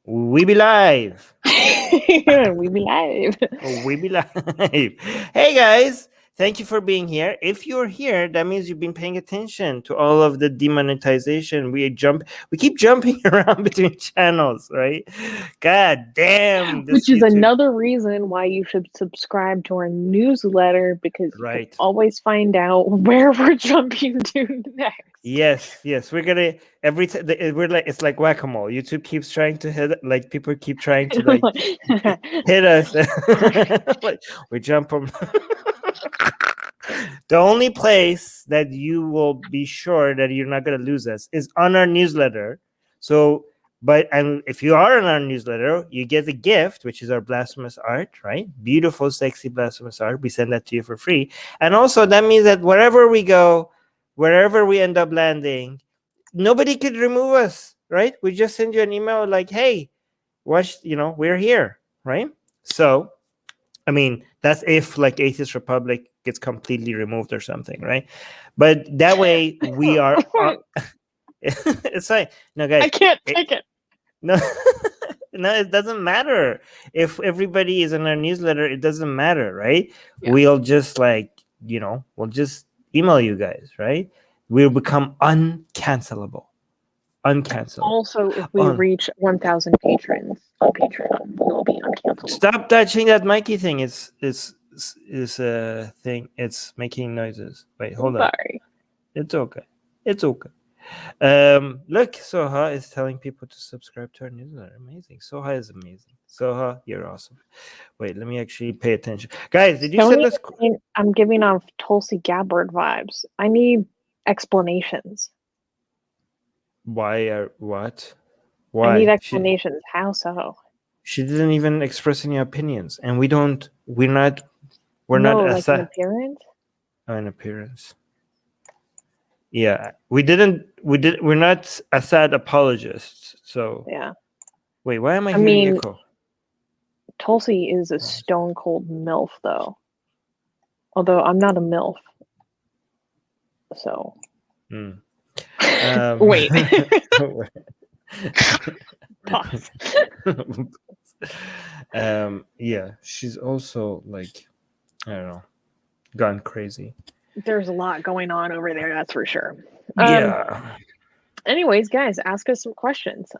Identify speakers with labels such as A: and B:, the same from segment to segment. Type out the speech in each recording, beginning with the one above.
A: We be live.
B: We be live.
A: We be live. Hey guys, thank you for being here. If you're here, that means you've been paying attention to all of the demonetization. We keep jumping around between channels, right? God damn, this
B: Which is
A: YouTube.
B: another reason why you should subscribe to our newsletter, because you can
A: Right.
B: always find out where we're jumping to next.
A: Yes, we're gonna every time we're like it's like whack-a-mole. YouTube keeps trying to hit, like people keep trying to like hit us. Like we jump from the only place that you will be sure that you're not gonna lose us is on our newsletter. So, and if you are on our newsletter, you get a gift, which is our blasphemous art, right? Beautiful, sexy blasphemous art. We send that to you for free, and also that means that wherever we go, wherever we end up landing, nobody could remove us, right? We just send you an email like, hey, watch, we're here, right? So, I mean, that's if like Atheist Republic gets completely removed or something, right? But that way we are. It's like, no, guys.
B: I can't take it.
A: No, no, it doesn't matter. If everybody is in our newsletter, it doesn't matter, right?
B: Yeah.
A: We'll just we'll just email you guys, right? We'll become uncancelable.
B: Also, if we reach 1,000 patrons on Patreon, we'll be uncancelable.
A: Stop touching that Mikey thing. It's a thing. It's making noises. Wait, hold on.
B: Sorry.
A: It's okay. Look, Soha is telling people to subscribe to our newsletter. Amazing. Soha is amazing. Soha, you're awesome. Wait, let me actually pay attention. Guys, did you send us?
B: I'm giving off Tulsi Gabbard vibes. I need explanations.
A: What?
B: Why? I need explanations. How so?
A: She didn't even express any opinions, and we're not
B: like an appearance?
A: An appearance. Yeah, we're not Assad apologists, so
B: yeah.
A: Wait, why am I hearing echo?
B: Tulsi is a stone cold MILF, though. Although I'm not a MILF, so. Wait. Pause.
A: Yeah, she's also like, I don't know, gone crazy.
B: There's a lot going on over there, that's for sure.
A: Yeah.
B: Anyways, guys, ask us some questions.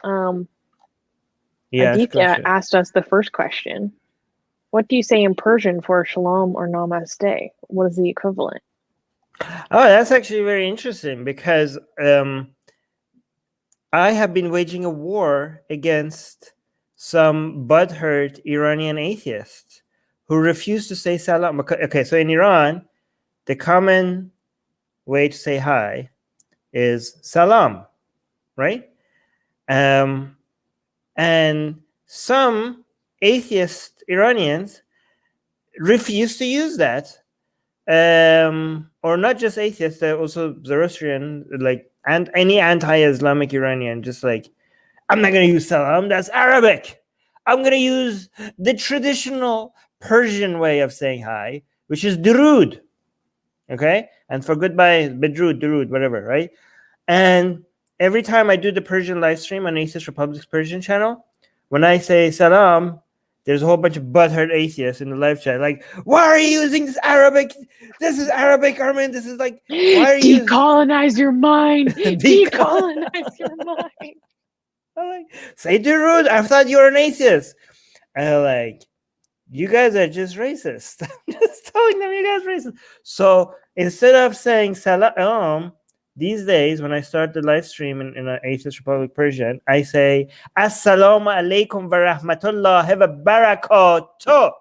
B: Aditya asked us the first question. What do you say in Persian for Shalom or Namaste? What is the equivalent?
A: Oh, that's actually very interesting, because I have been waging a war against some butthurt Iranian atheists who refuse to say salam. Okay, so in Iran, the common way to say hi is salam, right? And some atheist Iranians refuse to use that. Or not just atheists, also Zoroastrian, and any anti-Islamic Iranian, just like, I'm not going to use salam, that's Arabic. I'm going to use the traditional Persian way of saying hi, which is durud. Okay? And for goodbye, bedrood, durud, whatever, right? And every time I do the Persian live stream on Atheist Republic's Persian channel, when I say salam, there's a whole bunch of butthurt atheists in the live chat, like, why are you using this Arabic? This is Arabic, Armin. This is like, why are you
B: decolonize your mind? Decolonize your mind.
A: I'm like, say durud. I thought you were an atheist. And I'm like, you guys are just racist. I'm just telling them you guys are racist. So instead of saying salam, these days, when I start the live stream in an Atheist Republic Persian, I say, Assalamu alaikum wa rahmatullahi wa barakatuh.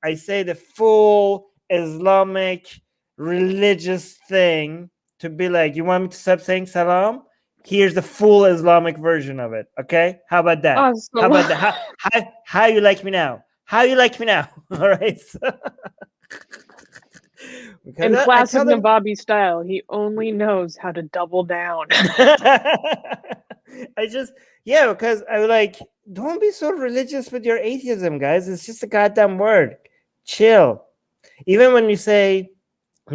A: I say the full Islamic religious thing to be like, you want me to stop saying salam? Here's the full Islamic version of it. Okay? How about that?
B: Awesome.
A: How about that? How you like me now? How you like me now? All right.
B: In classic Navabi style, he only knows how to double down.
A: Because I like, don't be so religious with your atheism, guys. It's just a goddamn word. Chill. Even when you say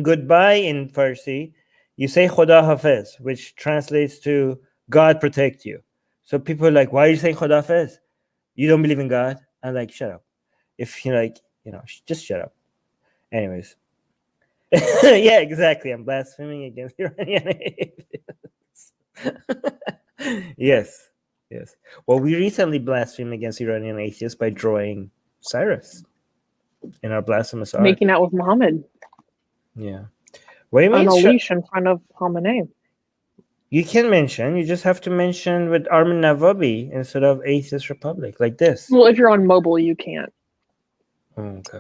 A: goodbye in Farsi, you say Khuda Hafiz, which translates to God protect you. So people are like, why are you saying Khodafez? You don't believe in God? I'm like, shut up. If you like, just shut up. Anyways. Yeah, exactly. I'm blaspheming against Iranian atheists. Yes. Well, we recently blasphemed against Iranian atheists by drawing Cyrus in our blasphemous art.
B: Making out with Muhammad.
A: Yeah. What do you
B: On
A: mean?
B: a leash in front of Khamenei.
A: You can mention. You just have to mention with Armin Navabi instead of Atheist Republic, like this.
B: Well, if you're on mobile, you can't.
A: Oh, okay.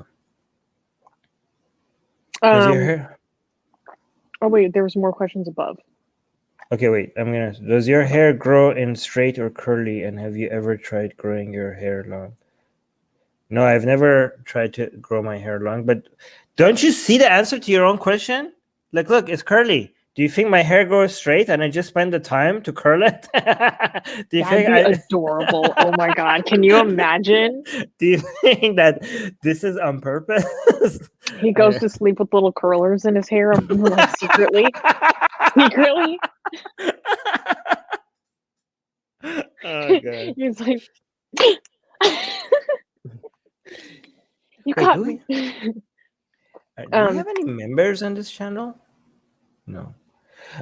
A: Does your hair?
B: Oh wait, there was more questions above.
A: Okay, wait. Does your hair grow in straight or curly? And have you ever tried growing your hair long? No, I've never tried to grow my hair long. But don't you see the answer to your own question? Like, look, it's curly. Do you think my hair grows straight and I just spend the time to curl it? Do you
B: That'd
A: think
B: be adorable. Oh my god, can you imagine?
A: Do you think that this is on purpose?
B: He goes to sleep with little curlers in his hair, like secretly.
A: Oh god.
B: He's like, you
A: Wait,
B: caught
A: do
B: me.
A: we have any members on this channel? No.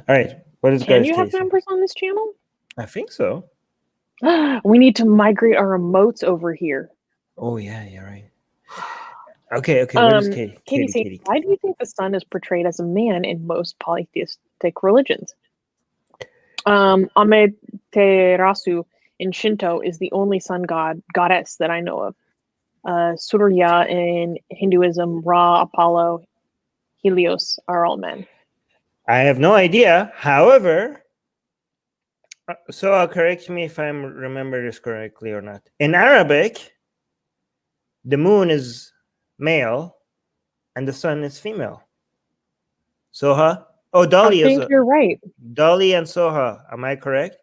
A: All right. What is
B: Can
A: guys'
B: you have
A: case?
B: members on this channel?
A: I think so.
B: We need to migrate our emotes over here.
A: Oh yeah, you're right. Okay. What is Katie?
B: Katie, why do you think the sun is portrayed as a man in most polytheistic religions? Amaterasu in Shinto is the only sun goddess that I know of. Surya in Hinduism, Ra, Apollo, Helios are all men.
A: I have no idea. However, so correct me if I remember this correctly or not. In Arabic, the moon is male and the sun is female. Soha? Oh, Dali
B: I think you're right.
A: Dali and Soha. Am I correct?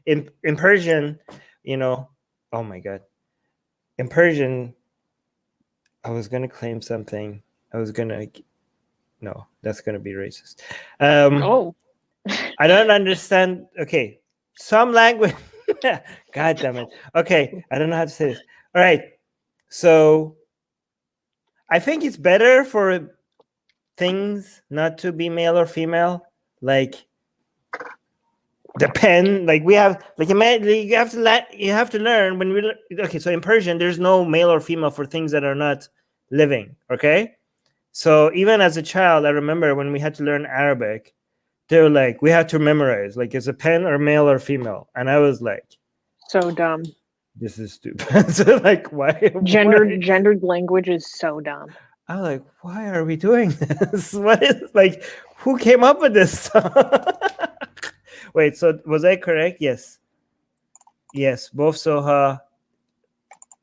A: In Persian, oh my god. In Persian, I was gonna claim something. No, that's gonna be racist. I don't understand. Okay, some language. God damn it. Okay, I don't know how to say this. All right, so I think it's better for things not to be male or female. Like the pen, like we have, like you have to learn when we. Okay, so in Persian, there's no male or female for things that are not living. Okay, so even as a child, I remember when we had to learn Arabic, they were like, we had to memorize, like, is a pen or male or female? And I was like,
B: so dumb.
A: This is stupid. So like, why?
B: Gendered language is so dumb.
A: I was like, why are we doing this? What is, like, who came up with this stuff? Wait, so was I correct? Yes, both Soha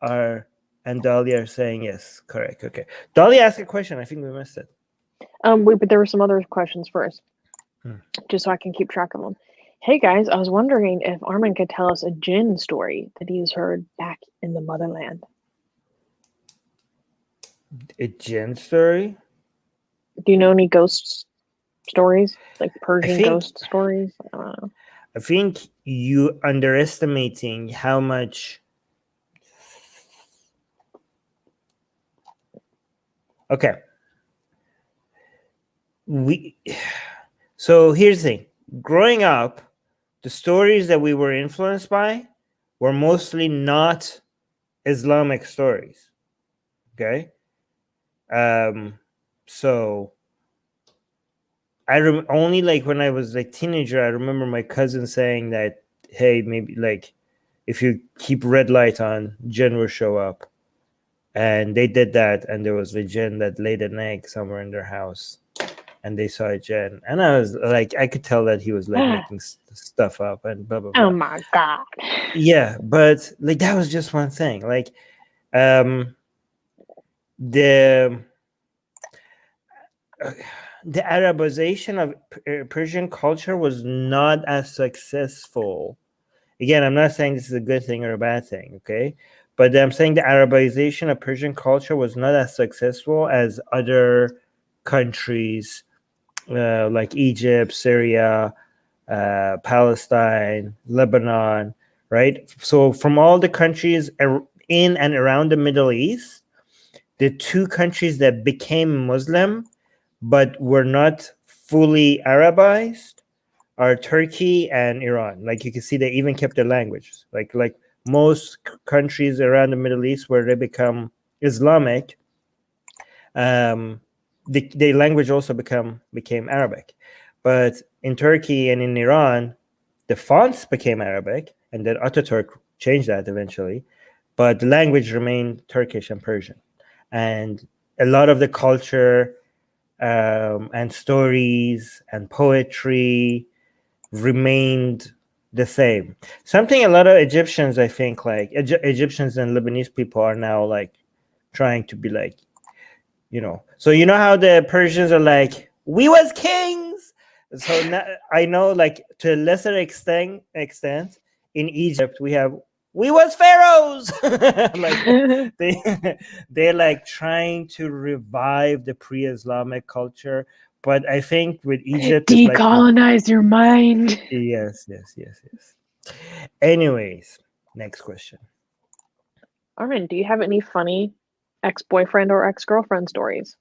A: and Dali are saying yes, correct. Okay, Dali asked a question. I think we missed it.
B: Wait, but there were some other questions first, just so I can keep track of them. Hey guys, I was wondering if Armin could tell us a jinn story that he's heard back in the motherland.
A: A jinn story?
B: Do you know any ghost stories, like Persian ghost stories? I don't know.
A: I think you underestimating how much. Okay. So here's the thing. Growing up, the stories that we were influenced by were mostly not Islamic stories. Okay. So I only like when I was like teenager, I remember my cousin saying that, hey, maybe like if you keep red light on, jinn will show up. And they did that, and there was a jinn that laid an egg somewhere in their house, and they saw a jinn. And I was like, I could tell that he was like making stuff up and blah blah blah.
B: Oh my god.
A: Yeah, but like that was just one thing. Like, the Arabization of Persian culture was not as successful. Again, I'm not saying this is a good thing or a bad thing, okay? But I'm saying the Arabization of Persian culture was not as successful as other countries like Egypt, Syria, Palestine, Lebanon, right? So from all the countries in and around the Middle East, the two countries that became Muslim but were not fully Arabized are Turkey and Iran. Like you can see, they even kept their languages. Like most countries around the Middle East where they become Islamic, the language also became Arabic. But in Turkey and in Iran, the fonts became Arabic, and then Ataturk changed that eventually. But the language remained Turkish and Persian. And a lot of the culture and stories and poetry remained the same. Something a lot of Egyptians, I think, like Egyptians and Lebanese people are now like trying to be like, so you know how the Persians are like, we was kings. So now, I know, like, to a lesser extent in Egypt we was pharaohs. Like they're like trying to revive the pre-Islamic culture, but I think with Egypt it's like
B: decolonize your mind.
A: yes. Anyways, next question.
B: Armin, do you have any funny ex-boyfriend or ex-girlfriend stories?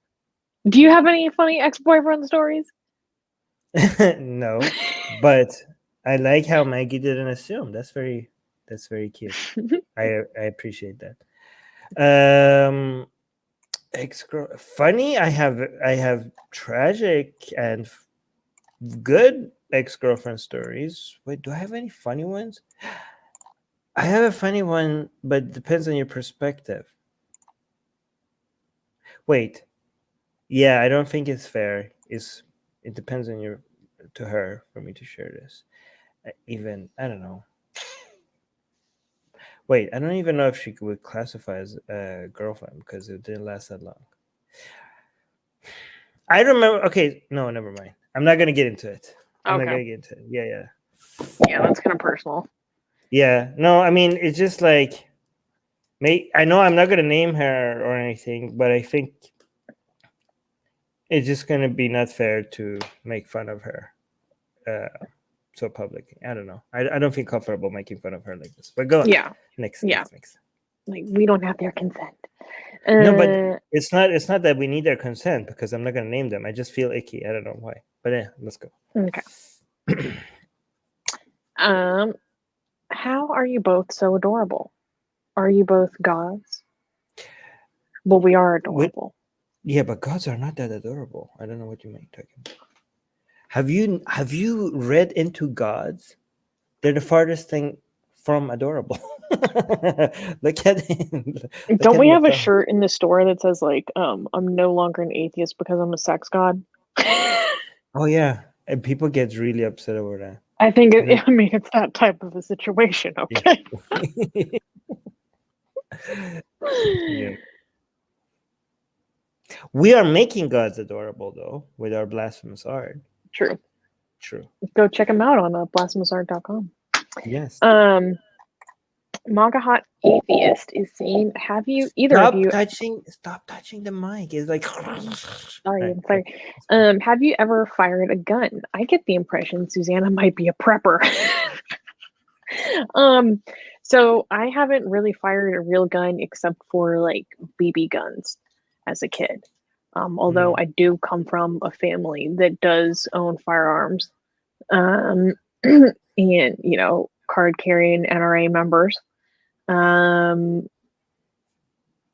B: Do you have any funny ex-boyfriend stories?
A: No, but I like how Maggie didn't assume. That's very cute. I appreciate that. Funny. I have tragic and good ex-girlfriend stories. Wait, do I have any funny ones? I have a funny one, but it depends on your perspective. Wait. Yeah, I don't think it's fair. It depends on to her for me to share this. Even I don't know. Wait, I don't even know if she would classify as a girlfriend because it didn't last that long. I remember. Okay, no, never mind. I'm not gonna get into it. I'm not gonna get into it. Yeah.
B: Yeah, that's kind of personal.
A: Yeah, no, I mean it's just like, I know I'm not gonna name her or anything, but I think it's just gonna be not fair to make fun of her so publicly. I don't know. I don't feel comfortable making fun of her like this. But go on.
B: Yeah.
A: Next.
B: Like, we don't have their consent.
A: No, but it's not that we need their consent, because I'm not gonna name them. I just feel icky. I don't know why. But yeah, let's go.
B: Okay. How are you both so adorable? Are you both gods? Well, we are adorable.
A: Yeah, but gods are not that adorable. I don't know what you mean talking about. Have you read into gods? They're the farthest thing from adorable. Look at him.
B: Don't we have a shirt in the store that says like, I'm no longer an atheist because I'm a sex god?
A: Oh yeah, and people get really upset over that.
B: I think it's that type of a situation. Okay.
A: Yeah. We are making gods adorable though with our blasphemous art.
B: True.
A: Go
B: check them out on blasphemousart.com.
A: Yes.
B: Manga Hot Atheist is saying, have you stop
A: touching the mic? It's like
B: sorry. Have you ever fired a gun? I get the impression Susanna might be a prepper. So I haven't really fired a real gun except for like BB guns as a kid. Although I do come from a family that does own firearms, and card carrying NRA members.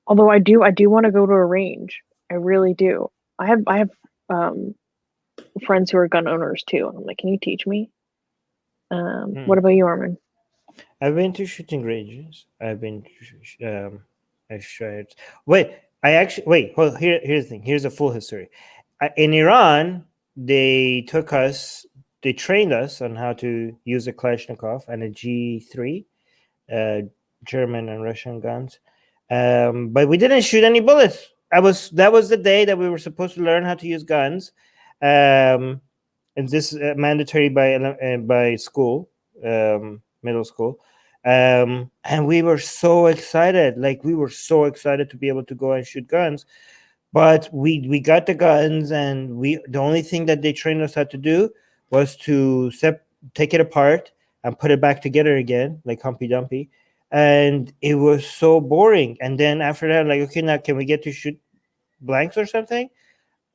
B: Although I do want to go to a range. I really do. I have friends who are gun owners too. I'm like, can you teach me? What about you, Armin?
A: I've been to shooting ranges. I've been I've tried. Here's the thing. Here's a full history. In Iran, they trained us on how to use a Kalashnikov and a G3, German and Russian guns. But we didn't shoot any bullets. That was the day that we were supposed to learn how to use guns. And this mandatory by school, middle school. And we were so excited. We were so excited to be able to go and shoot guns. But we got the guns, and the only thing that they trained us how to do was to take it apart and put it back together again, like Humpty Dumpty. And it was so boring. And then after that, like, okay, now can we get to shoot blanks or something?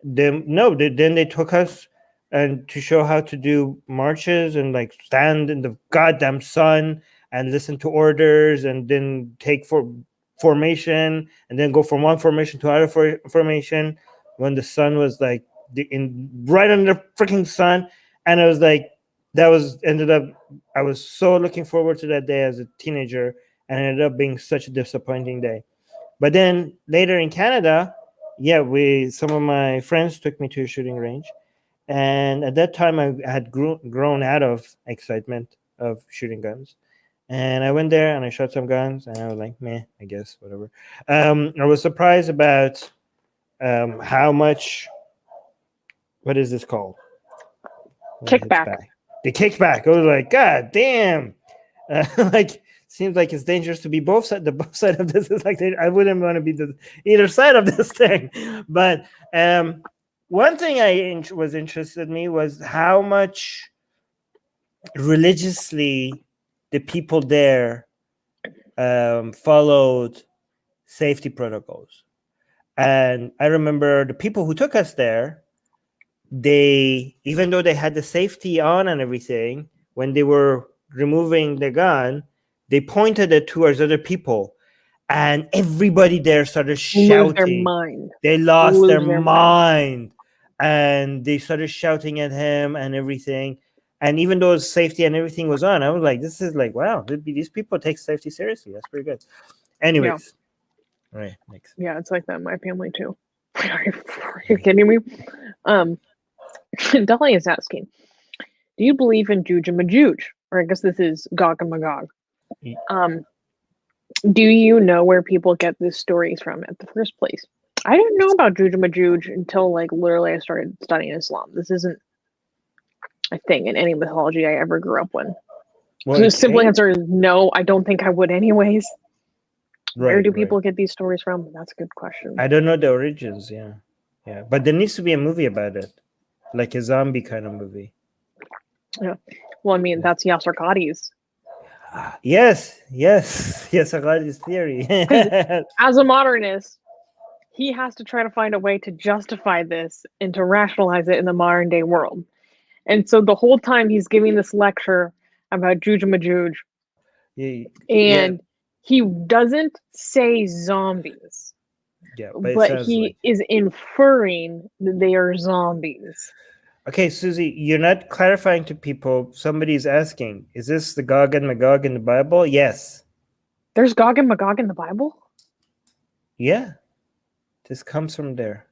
A: Then no, then they took us and to show how to do marches and like stand in the goddamn sun and listen to orders and then take formation and then go from one formation to another formation when the sun was like right under the freaking sun. And it was like I was so looking forward to that day as a teenager, and it ended up being such a disappointing day. But then later in Canada, some of my friends took me to a shooting range, and at that time I had grown out of excitement of shooting guns, and I went there and I shot some guns, and I was like, meh, I guess whatever. I was surprised about how much. What is this called?
B: Kickback.
A: The kickback. I was like, God damn! Like, seems like it's dangerous to be both side. The both side of this is like I wouldn't want to be either side of this thing. But one thing was interested in me was how much religiously the people there followed safety protocols. And I remember the people who took us there, even though they had the safety on and everything, when they were removing the gun, they pointed it towards other people, and everybody there started shouting. They lost their mind, and they started shouting at him and everything. And even though safety and everything was on, I was like, this is like, wow, these people take safety seriously. That's pretty good. Anyways. Yeah. Right, next.
B: Yeah, it's like that in my family too. Are you kidding me? Dolly is asking, do you believe in Juj and Majuj? Or I guess this is Gog and Magog. Do you know where people get these stories from at the first place? I didn't know about Juj and Majuj until like literally I started studying Islam. This isn't a thing in any mythology I ever grew up with. So the simple answer is no, I don't think I would anyways. Where do people get these stories from? That's a good question.
A: I don't know the origins, yeah. But there needs to be a movie about it. Like a zombie kind of movie.
B: Yeah. Well, I mean, that's Yasser Qadhi's.
A: Yes, Yasser Qadhi's theory.
B: As a modernist, he has to try to find a way to justify this and to rationalize it in the modern day world. And so the whole time he's giving this lecture about Juj and Majuj, and he doesn't say zombies.
A: Yeah,
B: but he is inferring that they are zombies.
A: Okay, Susie, you're not clarifying to people. Somebody's asking, is this the Gog and Magog in the Bible? Yes.
B: There's Gog and Magog in the Bible?
A: Yeah. This comes from there.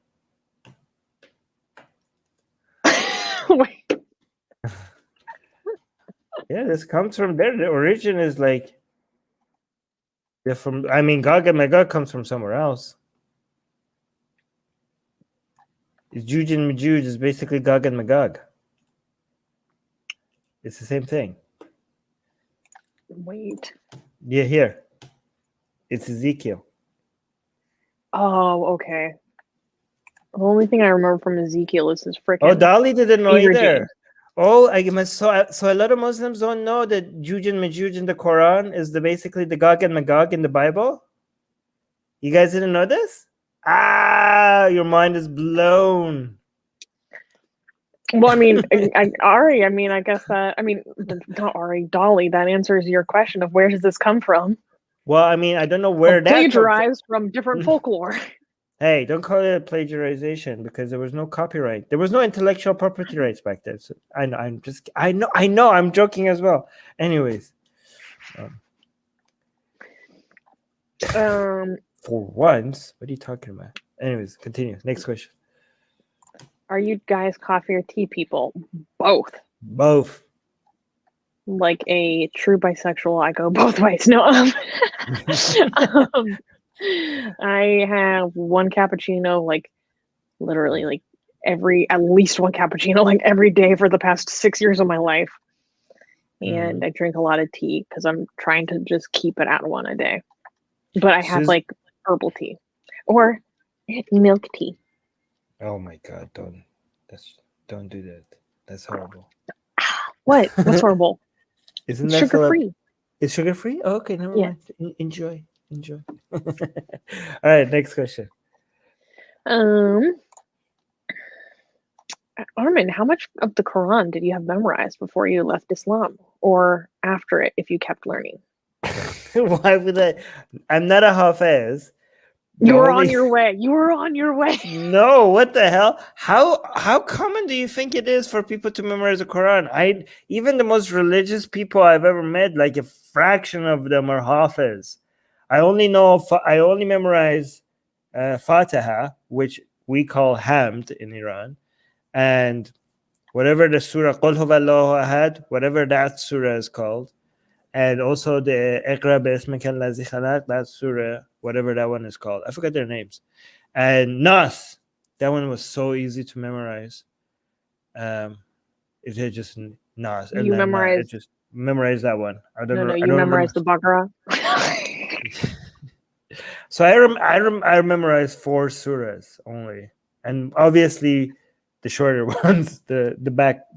B: Wait.
A: Yeah, this comes from there. The origin is like Gog and Magog comes from somewhere else. Juj and Majuj is basically Gog and Magog. It's the same thing.
B: Wait.
A: Yeah, here. It's Ezekiel.
B: Oh, okay. The only thing I remember from Ezekiel is his freaking.
A: Oh, Dolly didn't know either. Oh, I guess so a lot of Muslims don't know that Juj and Majuj in the Quran is basically the Gog and Magog in the Bible. You guys didn't know this? Your mind is blown.
B: Well, I mean, Ari, I guess that, not Ari, Dolly, that answers your question of where does this come from?
A: Well, I mean, I don't know where that
B: plagiarized from different folklore.
A: Hey, don't call it a plagiarization because there was no copyright. There was no intellectual property rights back then. So I know, I'm joking as well. Anyways. For once, what are you talking about? Anyways, continue. Next question.
B: Are you guys coffee or tea people? Both. Like a true bisexual, I go both ways. No. I have one cappuccino, like literally, like at least one cappuccino, like every day for the past 6 years of my life. And I drink a lot of tea because I'm trying to just keep it at one a day. But I have like herbal tea or milk tea.
A: Oh my God! Don't do that. That's horrible.
B: What? What's horrible?
A: Isn't
B: It's
A: that
B: sugar
A: full of?
B: free.
A: It's sugar free? Oh, okay, never
B: Yes.
A: mind. Enjoy. All right, next question.
B: Armin, how much of the Quran did you have memorized before you left Islam, or after it, if you kept learning?
A: Why would I? I'm not a Hafiz. The
B: You were on
A: only
B: your way. You were on your way.
A: no, what the hell? How common do you think it is for people to memorize the Quran? Even the most religious people I've ever met, like a fraction of them are Hafiz. I only memorize Fatiha, which we call Hamd in Iran, and whatever the surah Qul huwallahu ahad, whatever that surah is called, and also the Iqra bismika allazi khalaq, that surah, whatever that one is called. I forgot their names. And Nas, that one was so easy to memorize. It had just Nas,
B: You
A: and it
B: memorized.
A: just memorize that one. I
B: No,
A: don't
B: you
A: remember.
B: memorized the Baqarah.
A: So I memorized 4 surahs only, and obviously the shorter ones, the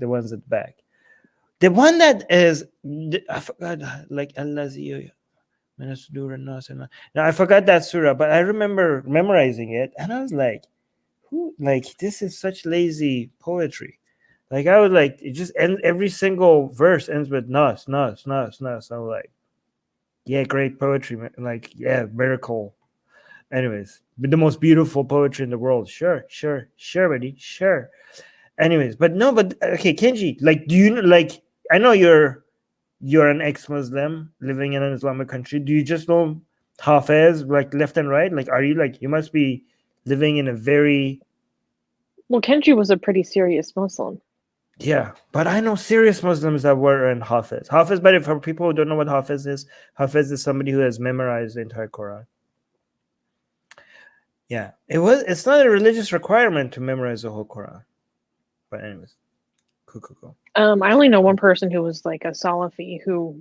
A: ones at the back. The one that is, I forgot, like Allazi. No, I forgot that surah, but I remember memorizing it, and I was like, "Who? Like, this is such lazy poetry." Like, I was like, it just ends, every single verse ends with nas, nas, nas, nas. I was like, "Yeah, great poetry, man. Like, yeah, miracle." Anyways, but the most beautiful poetry in the world. Sure, buddy, sure. Anyways, but no, but okay, Kenji, like, do you like? I know you're an ex-Muslim living in an Islamic country. Do you just know Hafiz like left and right? Like, are you like, you must be living in a very,
B: Well, Kenji was a pretty serious Muslim.
A: yeah, but I know serious Muslims that were in Hafiz. Hafiz, but for people who don't know what Hafiz is somebody who has memorized the entire Quran. Yeah, it's not a religious requirement to memorize the whole Quran. But anyways, cool.
B: I only know one person who was like a Salafi who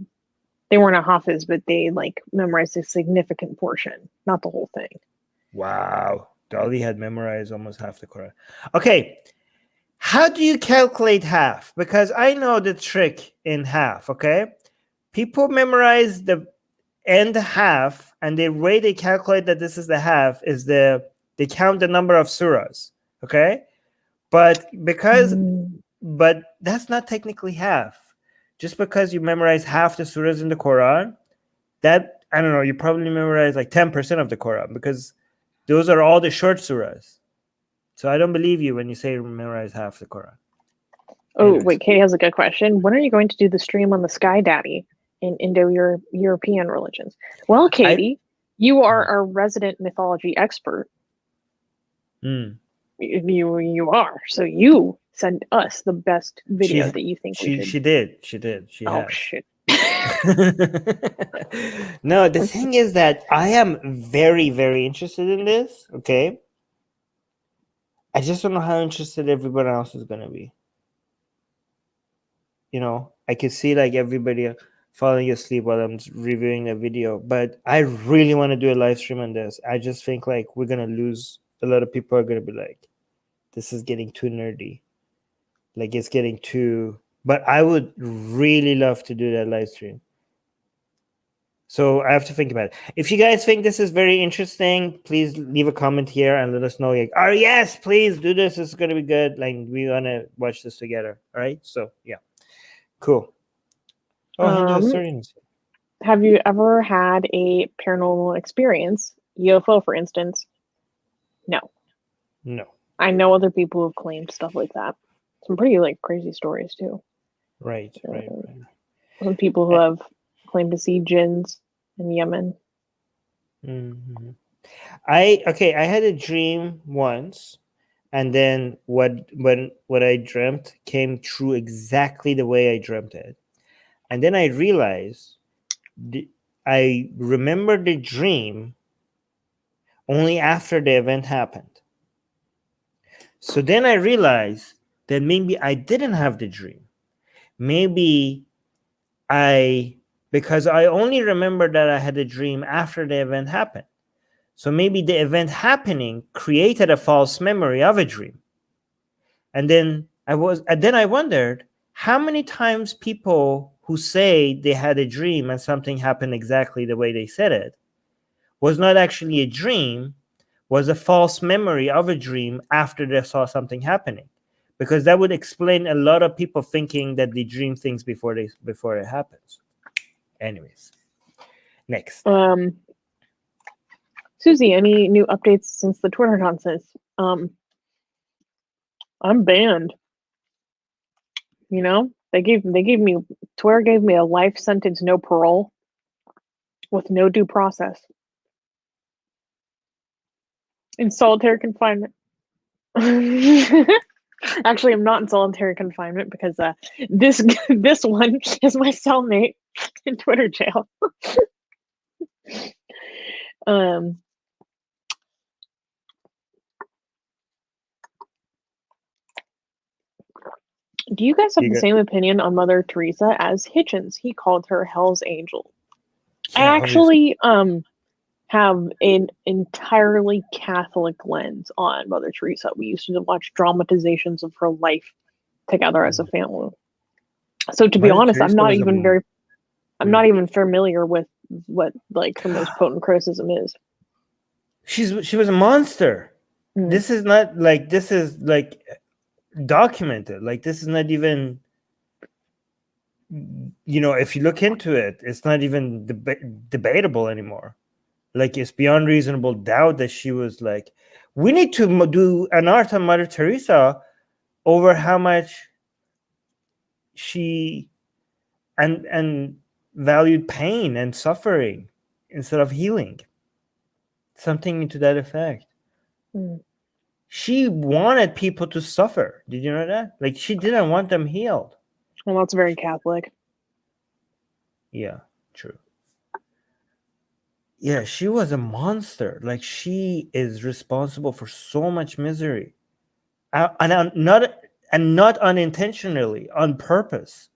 B: they weren't a Hafiz, but they like memorized a significant portion, not the whole thing.
A: Wow. Dolly had memorized almost half the Quran. Okay. How do you calculate half? Because I know the trick in half, okay? People memorize the end half, and the way they calculate that this is the half is they count the number of surahs, okay? But that's not technically half. Just because you memorize half the surahs in the Quran, that, I don't know, you probably memorize like 10% of the Quran, because those are all the short surahs. So I don't believe you when you say memorize half the Quran.
B: Oh, wait, Katie has a good question. When are you going to do the stream on the Sky Daddy in Indo-European religions? Well, Katie, you are our resident mythology expert. You are. So you send us the best video that you think we should.
A: She did. She
B: oh,
A: has.
B: Shit.
A: No, the thing is that I am very, very interested in this, okay? I just don't know how interested everyone else is going to be. You know, I can see like everybody falling asleep while I'm reviewing the video, but I really want to do a live stream on this. I just think like we're going to lose. A lot of people are going to be like, this is getting too nerdy. Like, it's getting too, but I would really love to do that live stream. So I have to think about it. If you guys think this is very interesting, please leave a comment here and let us know. Like, oh yes, please do this. This is gonna be good. Like, we wanna watch this together. All right. So yeah, cool. Oh, Hindu historians.
B: Have you ever had a paranormal experience, UFO, for instance? No. I know other people who've claimed stuff like that. Some pretty like crazy stories too.
A: Right.
B: Some people who have claimed to see jinns in Yemen.
A: Mm-hmm. I had a dream once, and then what I dreamt came true exactly the way I dreamt it, and then I realized I remembered the dream only after the event happened. So then I realized that maybe I didn't have the dream. Maybe because I only remembered that I had a dream after the event happened. So maybe the event happening created a false memory of a dream. And then I wondered how many times people who say they had a dream and something happened exactly the way they said it was not actually a dream, was a false memory of a dream after they saw something happening. Because that would explain a lot of people thinking that they dream things before it happens. Anyways, next.
B: Susie, any new updates since the Twitter nonsense? I'm banned. You know, Twitter gave me a life sentence, no parole, with no due process, in solitary confinement. Actually, I'm not in solitary confinement because this one is my cellmate in Twitter jail. Do you guys have the same opinion on Mother Teresa as Hitchens? He called her Hell's Angel.
A: Yeah,
B: I actually have an entirely Catholic lens on Mother Teresa. We used to watch dramatizations of her life together as a family. So to be honest, I'm not even familiar with what like her most potent criticism is.
A: She was a monster. This is not like, this is like documented. Like, this is not even, you know, if you look into it, it's not even debatable anymore. Like, it's beyond reasonable doubt that she was like, we need to do an art on Mother Teresa over how much she and valued pain and suffering instead of healing. Something to that effect. She wanted people to suffer. Did you know that? Like, she didn't want them healed.
B: Well, that's very Catholic.
A: Yeah, true. Yeah, she was a monster. Like, she is responsible for so much misery, and not unintentionally, on purpose,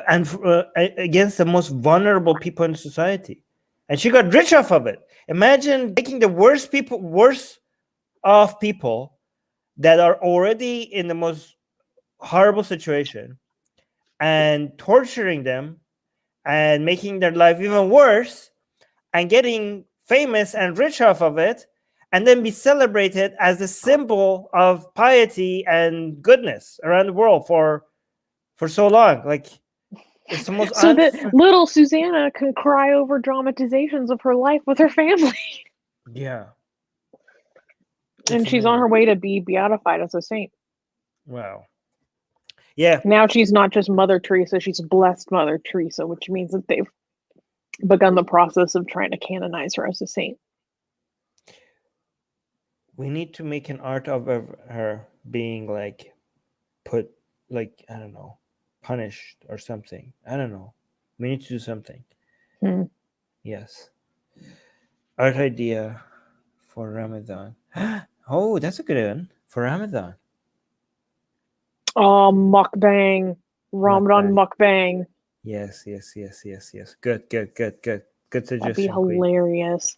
A: and against the most vulnerable people in society. And she got rich off of it. Imagine taking the worst off people that are already in the most horrible situation and torturing them and making their life even worse, and getting famous and rich off of it, and then be celebrated as a symbol of piety and goodness around the world for so long. Like, it's the most
B: so that little Susanna can cry over dramatizations of her life with her family.
A: Yeah.
B: And she's on her way to be beatified as a saint.
A: Wow. Yeah.
B: Now she's not just Mother Teresa, she's Blessed Mother Teresa, which means that they've begun the process of trying to canonize her as a saint.
A: We need to make an art of her being like put, like, I don't know, punished or something. I don't know. We need to do something. Yes. Art idea for Ramadan. Oh, that's a good one for Ramadan.
B: Oh, mukbang. Ramadan mukbang.
A: Yes. Good suggestion.
B: That'd be hilarious.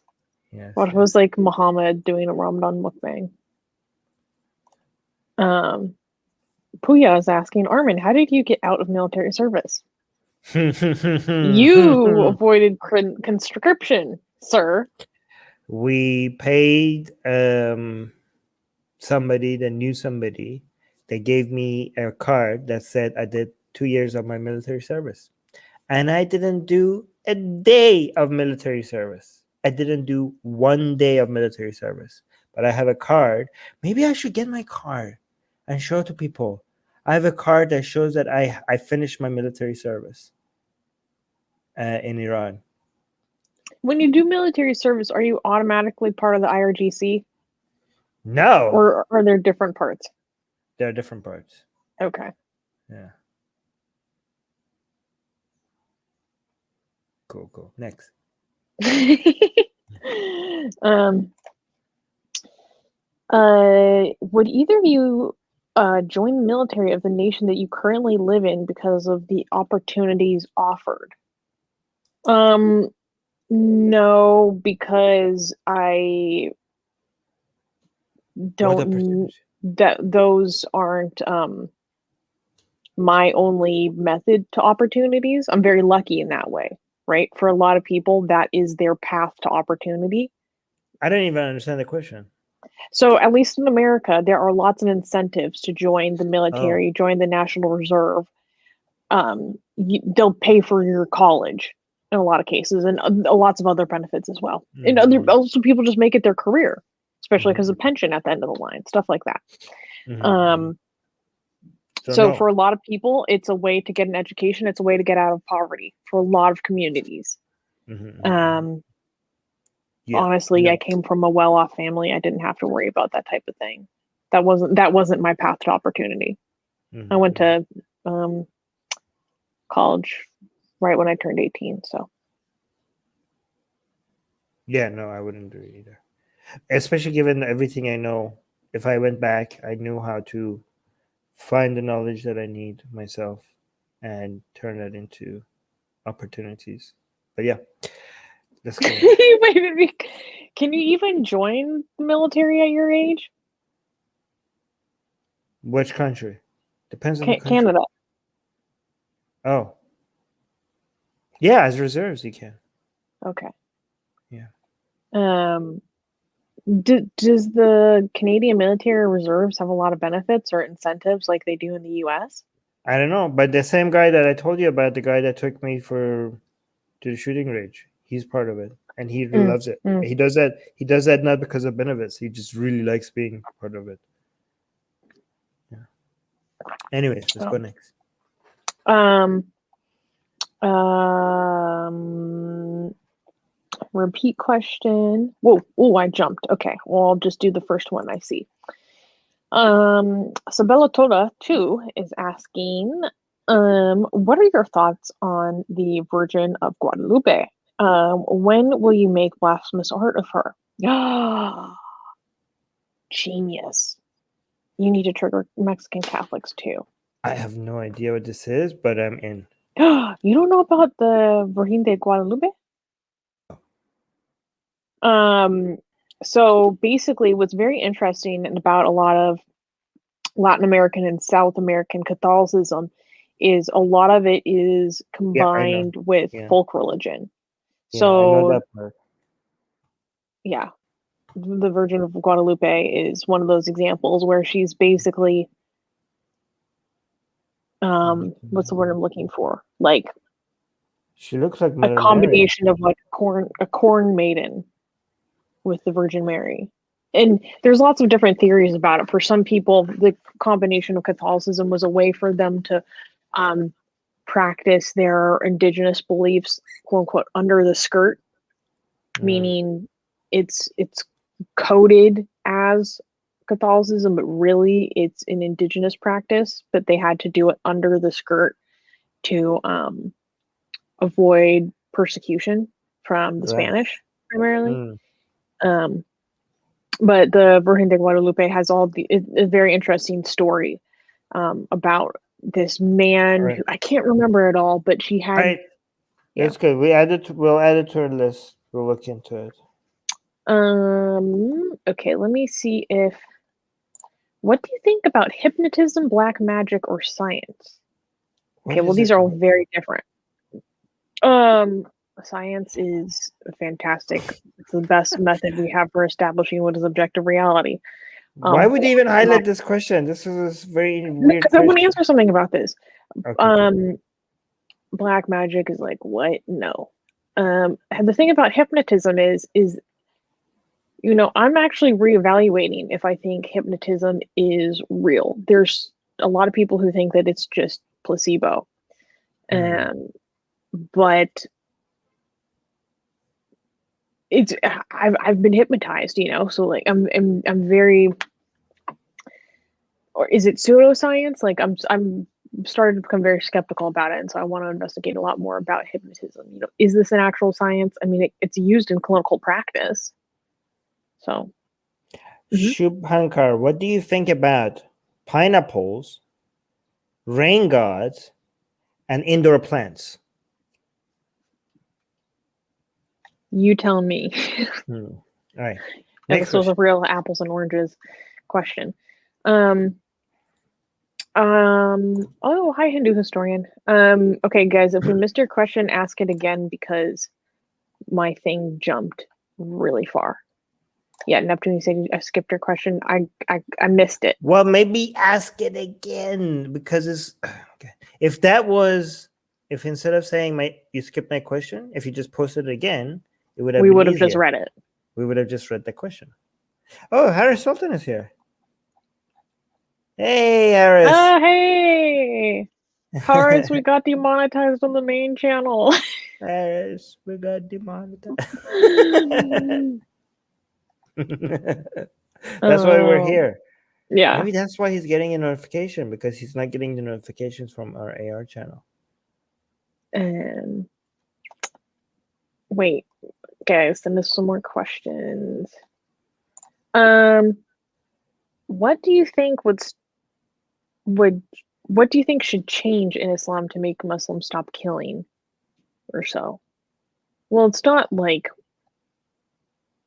A: Yes.
B: What if it was like Muhammad doing a Ramadan mukbang? Puya is asking, Armin, how did you get out of military service? You avoided conscription, sir.
A: We paid somebody that knew somebody. They gave me a card that said I did 2 years of my military service. And I didn't do a day of military service. I didn't do 1 day of military service. But I have a card. Maybe I should get my card and show it to people. I have a card that shows that I finished my military service in Iran.
B: When you do military service, are you automatically part of the IRGC?
A: No.
B: Or are there different parts?
A: There are different parts.
B: Okay.
A: Yeah. Cool. Next.
B: Would either of you join the military of the nation that you currently live in because of the opportunities offered? No, because I don't. That those aren't my only method to opportunities. I'm very lucky in that way, right? For a lot of people, that is their path to opportunity.
A: I don't even understand the question.
B: So at least in America, there are lots of incentives to join the military, join the National Reserve. They'll pay for your college in a lot of cases, and lots of other benefits as well. And also people just make it their career, especially because of pension at the end of the line, stuff like that. So for a lot of people, it's a way to get an education. It's a way to get out of poverty for a lot of communities. Honestly, I came from a well-off family. I didn't have to worry about that type of thing. That wasn't my path to opportunity. I went to college right when I turned 18. So
A: yeah, no, I wouldn't do it either. Especially given everything I know. If I went back, I knew how to find the knowledge that I need myself and turn that into opportunities. But yeah, let's go.
B: Wait, can you even join the military at your age?
A: Which country? Depends on the country.
B: Canada.
A: Oh. Yeah, as reserves you can.
B: Okay.
A: Yeah.
B: Does the Canadian military reserves have a lot of benefits or incentives like they do in the US?
A: I don't know, but the same guy that I told you about, the guy that took me to the shooting range, he's part of it, and he loves it. He does that. He does that not because of benefits. He just really likes being part of it. Yeah. Anyways, let's go next.
B: Repeat question. Whoa, I jumped. Okay, well, I'll just do the first one I see. Sabella Toda, too, is asking, what are your thoughts on the Virgin of Guadalupe? When will you make blasphemous art of her? Genius. You need to trigger Mexican Catholics, too.
A: I have no idea what this is, but I'm in.
B: You don't know about the Virgin de Guadalupe? So basically what's very interesting about a lot of Latin American and South American Catholicism is a lot of it is combined with folk religion. So
A: I know that part.
B: Yeah, the Virgin of Guadalupe is one of those examples where she's basically, what's the word I'm looking for? Like,
A: she looks like
B: a combination of like a corn maiden with the Virgin Mary. And there's lots of different theories about it. For some people, the combination of Catholicism was a way for them to practice their indigenous beliefs, quote unquote, under the skirt, meaning it's coded as Catholicism, but really it's an indigenous practice, but they had to do it under the skirt to avoid persecution from the Spanish primarily. But the Virgen de Guadalupe has a very interesting story about this man who I can't remember it all, but she had.
A: That's good. We'll add it to our list. We'll look into it.
B: Okay, let me see if. What do you think about hypnotism, black magic, or science? Okay, well, these are all very different. Science is fantastic. It's the best method we have for establishing what is objective reality.
A: Why would you even highlight this question? This is very weird.
B: Because I want to answer something about this.
A: Okay, cool.
B: Black magic is like, what? No. The thing about hypnotism is, I'm actually reevaluating if I think hypnotism is real. There's a lot of people who think that it's just placebo. But I've been hypnotized, so like I'm very, or is it pseudoscience? Like I'm started to become very skeptical about it, and so I want to investigate a lot more about hypnotism. Is this an actual science? I mean, it's used in clinical practice. So,
A: Shubhankar, what do you think about pineapples, rain gods, and indoor plants?
B: You tell me.
A: All right.
B: This was a real apples and oranges question. Oh, hi, Hindu historian. Okay, guys, if we missed your question, ask it again because my thing jumped really far. Yeah, Neptune, you said I skipped your question. I missed it.
A: Well, maybe ask it again because it's okay. If instead of saying you skipped my question, if you just posted it again, it would have
B: We
A: been
B: would have
A: easier.
B: just read it.
A: We would have just read the question. Oh, Harris Sultan is here. Hey, Harris.
B: Hey! Harris, we got demonetized on the main channel.
A: Harris, we got demonetized. That's why we're here.
B: Yeah.
A: Maybe that's why he's getting a notification, because he's not getting the notifications from our AR channel.
B: Wait, guys, then there's some more questions. What do you think what do you think should change in Islam to make Muslims stop killing or so? Well, it's not like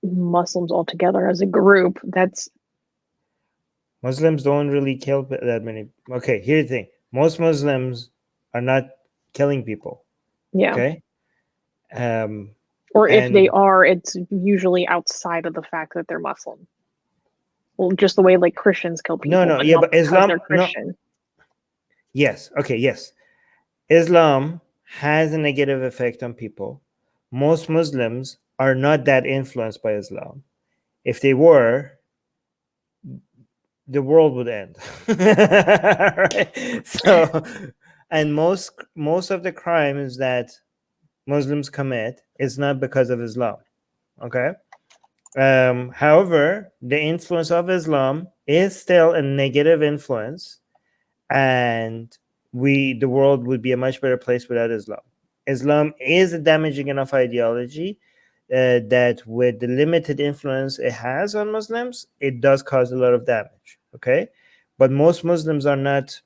B: Muslims altogether as a group. That's
A: Muslims don't really kill that many. Okay, here's the thing. Most Muslims are not killing people.
B: yeah.
A: Okay.
B: Or if they are, it's usually outside of the fact that they're Muslim. Well, just the way like Christians kill people.
A: But Islam,
B: they're Christian.
A: No. Yes. Okay. Yes. Islam has a negative effect on people. Most Muslims are not that influenced by Islam. If they were, the world would end. Right? So, and most of the crimes that Muslims commit is not because of Islam. Okay. However, the influence of Islam is still a negative influence, and the world would be a much better place without Islam. Islam is a damaging enough ideology that with the limited influence it has on Muslims, it does cause a lot of damage. Okay, but most Muslims are not.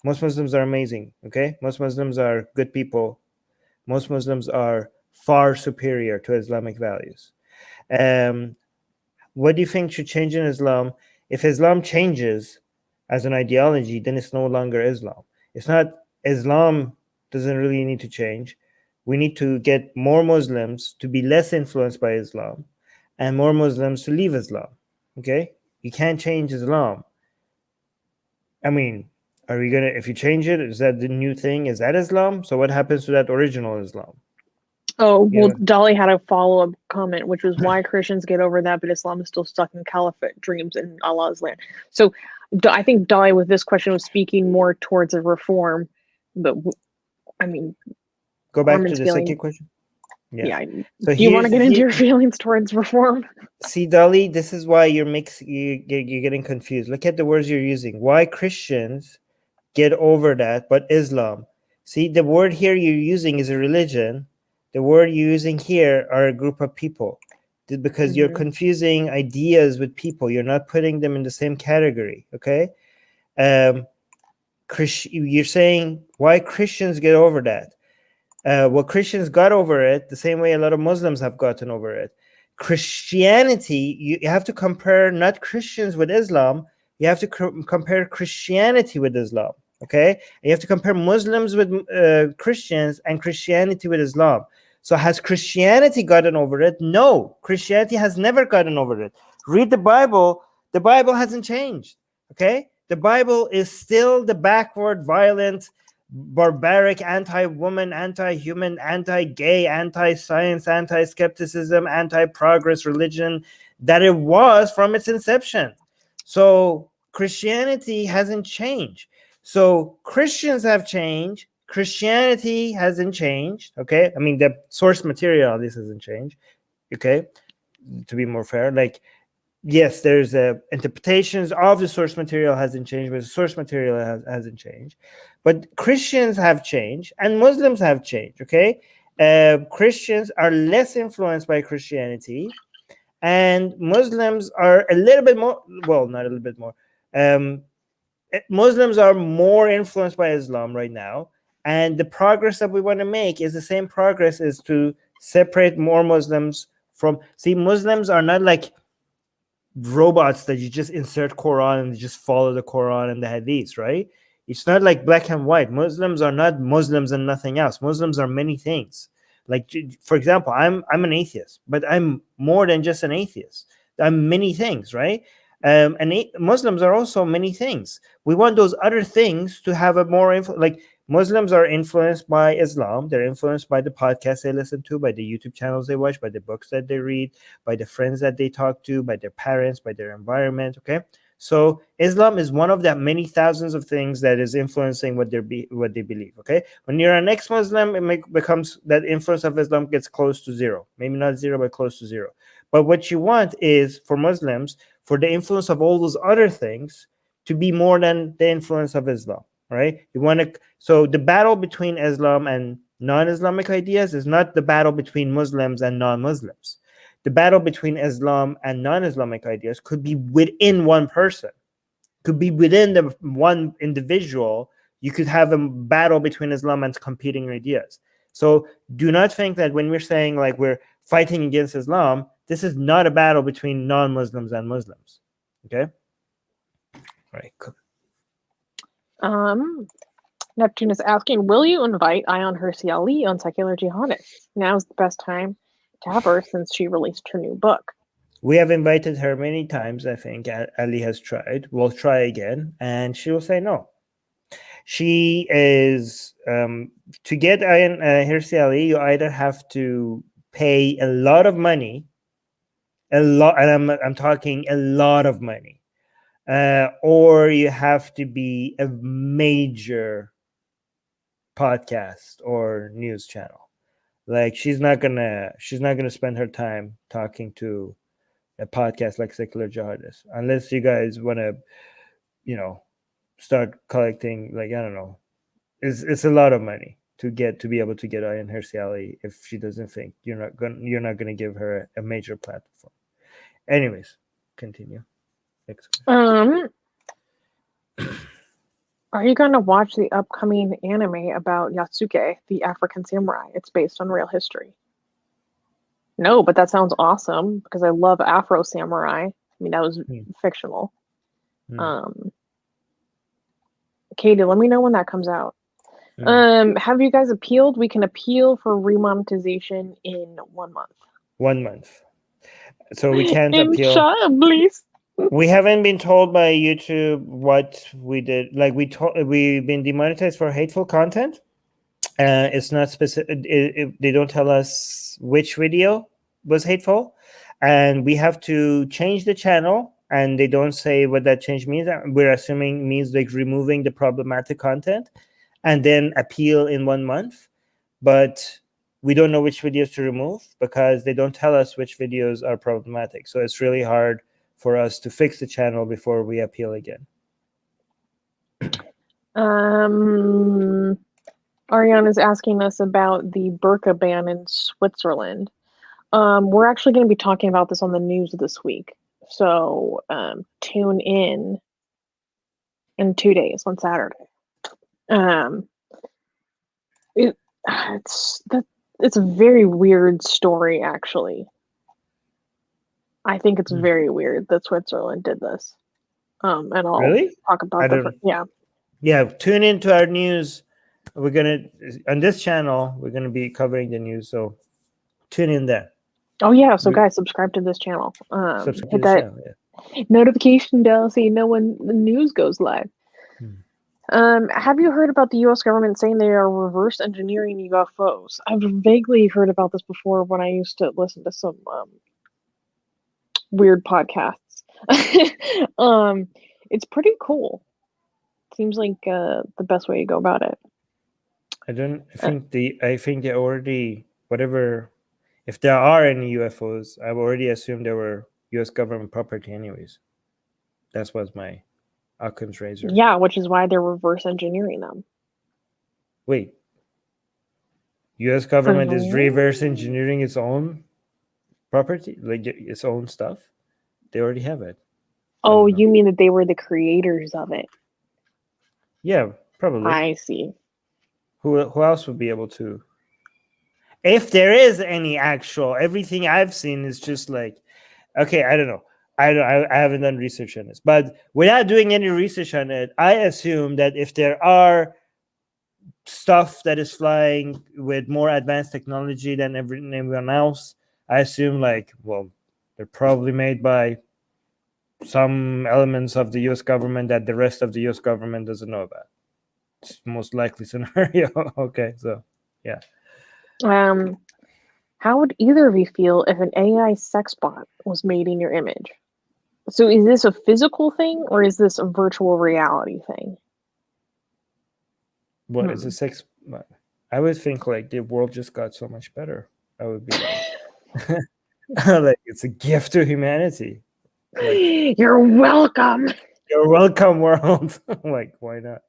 A: Most Muslims are amazing. Okay, most Muslims are good people. Most Muslims are far superior to Islamic values. What do you think should change in Islam? If Islam changes as an ideology, then it's no longer Islam. It's not. Islam doesn't really need to change. We need to get more Muslims to be less influenced by Islam and more Muslims to leave Islam. Okay? You can't change Islam. I mean, are we gonna, if you change it, is that the new thing? Is that Islam? So what happens to that original Islam?
B: Oh, well, yeah. Dolly had a follow-up comment, which was why Christians get over that, but Islam is still stuck in caliphate dreams in Allah's land. So I think Dolly with this question was speaking more towards a reform, but I mean,
A: go back to the second question.
B: Yeah. So do you want to get into your feelings towards reform?
A: See, Dolly, this is why you're getting confused. Look at the words you're using. Why Christians get over that, but Islam? See, the word here you're using is a religion. The word you're using here are a group of people, because you're confusing ideas with people. You're not putting them in the same category. Okay. You're saying why Christians get over that. Well, Christians got over it the same way a lot of Muslims have gotten over it. Christianity, you have to compare not Christians with Islam. You have to compare Christianity with Islam. Okay. And you have to compare Muslims with Christians and Christianity with Islam. So has Christianity gotten over it? No, Christianity has never gotten over it. Read the Bible. The Bible hasn't changed. Okay. The Bible is still the backward, violent, barbaric, anti-woman, anti-human, anti-gay, anti-science, anti-skepticism, anti-progress religion that it was from its inception. So Christianity hasn't changed. So Christians have changed. Christianity hasn't changed. Okay. I mean, the source material, this hasn't changed. Okay. To be more fair, like, yes, there's interpretations of the source material hasn't changed, but the source material hasn't changed. But Christians have changed and Muslims have changed. Okay. Christians are less influenced by Christianity, and Muslims are a little bit more, well, not a little bit more. Muslims are more influenced by Islam right now. And the progress that we want to make is the same progress as to separate more Muslims from, see, Muslims are not like, robots that you just insert Quran and just follow the Quran and the Hadiths, right? It's not like black and white. Muslims are not Muslims and nothing else. Muslims are many things. Like, for example, I'm an atheist, but I'm more than just an atheist. I'm many things, right? And Muslims are also many things. We want those other things to have a more like Muslims are influenced by Islam. They're influenced by the podcasts they listen to, by the YouTube channels they watch, by the books that they read, by the friends that they talk to, by their parents, by their environment. Okay, so Islam is one of the many thousands of things that is influencing what they believe. Okay, when you're an ex-Muslim, it becomes that influence of Islam gets close to zero. Maybe not zero, but close to zero. But what you want is for Muslims, for the influence of all those other things to be more than the influence of Islam, right? You want to, so the battle between Islam and non-Islamic ideas is not the battle between Muslims and non-Muslims. The battle between Islam and non-Islamic ideas could be within one person, could be within the one individual. You could have a battle between Islam and competing ideas. So do not think that when we're saying like we're fighting against Islam, this is not a battle between non-Muslims and Muslims. Okay? All right, cool.
B: Neptune is asking, will you invite Ayan Hirsi Ali on Secular Jihadists? Now's the best time to have her since she released her new book.
A: We have invited her many times. I think Ali has tried. We'll try again, and she will say no. She is, to get Ayan Hirsi Ali, you either have to pay a lot of money, and I'm talking a lot of money, or you have to be a major podcast or news channel. Like she's not gonna spend her time talking to a podcast like Secular Jihadists unless you guys want to, start collecting, like, I don't know. It's a lot of money to be able to get Ayan Hirsi Ali if she doesn't think you're not gonna give her a major platform. Anyways, continue.
B: Are you going to watch the upcoming anime about Yatsuke, the African samurai? It's based on real history. No, but that sounds awesome because I love Afro samurai. I mean, that was fictional. Katie, let me know when that comes out. Have you guys appealed? We can appeal for remonetization in 1 month.
A: 1 month. So we can't appeal.
B: Please.
A: We haven't been told by YouTube what we did. Like we've been demonetized for hateful content. It's not specific. They don't tell us which video was hateful, and we have to change the channel. And they don't say what that change means. We're assuming means like removing the problematic content, and then appeal in 1 month. But we don't know which videos to remove because they don't tell us which videos are problematic. So it's really hard for us to fix the channel before we appeal again.
B: Ariane is asking us about the burqa ban in Switzerland. We're actually going to be talking about this on the news this week. So tune in 2 days on Saturday. It's a very weird story, actually. I think it's very weird that Switzerland did this. And I'll talk about
A: Yeah, tune into our news. We're gonna on this channel. We're gonna be covering the news, so tune in there.
B: Oh yeah, so guys, subscribe to this channel. Hit that
A: channel,
B: notification bell so you know when the news goes live. Have you heard about the U.S. government saying they are reverse engineering UFOs? I've vaguely heard about this before when I used to listen to some weird podcasts. It's pretty cool. Seems like the best way to go about it.
A: I think they already, whatever, if there are any UFOs, I've already assumed they were U.S. government property anyways. That was my Occam's razor.
B: Yeah, which is why they're reverse engineering them.
A: Wait. U.S. government is reverse engineering its own property, like its own stuff? They already have it.
B: Oh, you mean that they were the creators of it?
A: Yeah, probably.
B: I see.
A: Who else would be able to? If there is any actual, everything I've seen is just like, okay, I don't know. I haven't done research on this, but without doing any research on it, I assume that if there are stuff that is flying with more advanced technology than everyone else, I assume like, well, they're probably made by some elements of the U.S. government that the rest of the U.S. government doesn't know about. It's most likely scenario. Okay, so yeah.
B: How would either of you feel if an AI sex bot was made in your image? So is this a physical thing or is this a virtual reality thing?
A: What is a sex? I would think like the world just got so much better. I would be like, like it's a gift to humanity. Like,
B: you're welcome.
A: You're welcome, world. Like, why not?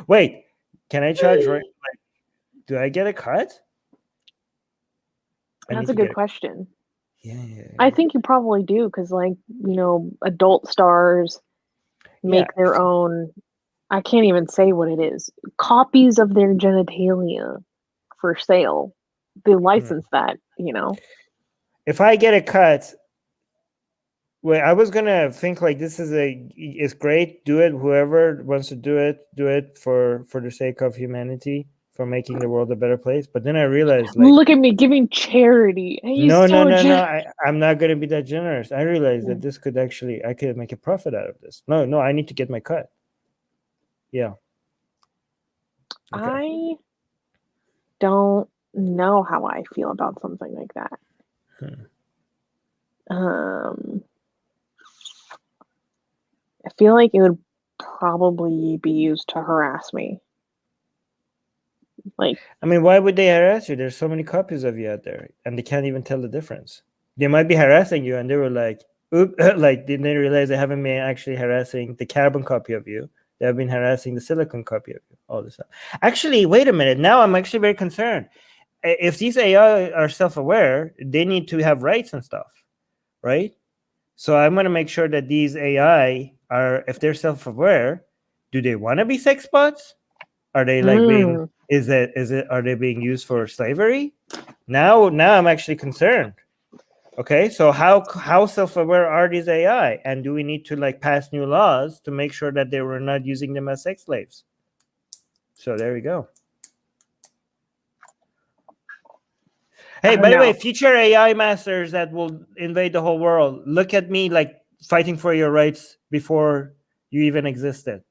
A: Wait, can I charge right? Like, do I get a cut?
B: That's a good question.
A: Yeah.
B: I think you probably do because, like, you know, adult stars make their own. I can't even say what it is. Copies of their genitalia for sale. They license that, you know.
A: If I get a cut, well, I was gonna think like this is great. Do it. Whoever wants to do it for the sake of humanity, for making the world a better place. But then I realized, like,
B: look at me giving charity.
A: No. I'm not gonna be that generous. I realized that this could actually, I could make a profit out of this. No, I need to get my cut. Yeah.
B: Okay. I don't know how I feel about something like that. I feel like it would probably be used to harass me. Like,
A: I mean, why would they harass you? There's so many copies of you out there, and they can't even tell the difference. They might be harassing you, and they were like, "Oop!" Like, didn't they realize they haven't been actually harassing the carbon copy of you? They have been harassing the silicon copy of you all this time. Actually, wait a minute. Now I'm actually very concerned. If these AI are self-aware, they need to have rights and stuff, right? So I'm going to make sure that these AI are, if they're self-aware, do they want to be sex bots? Are they like being? Are they being used for slavery? Now I'm actually concerned. Okay, so how self-aware are these AI, and do we need to like pass new laws to make sure that they were not using them as sex slaves? So there we go. Hey, by the way, future AI masters that will invade the whole world, look at me like fighting for your rights before you even existed.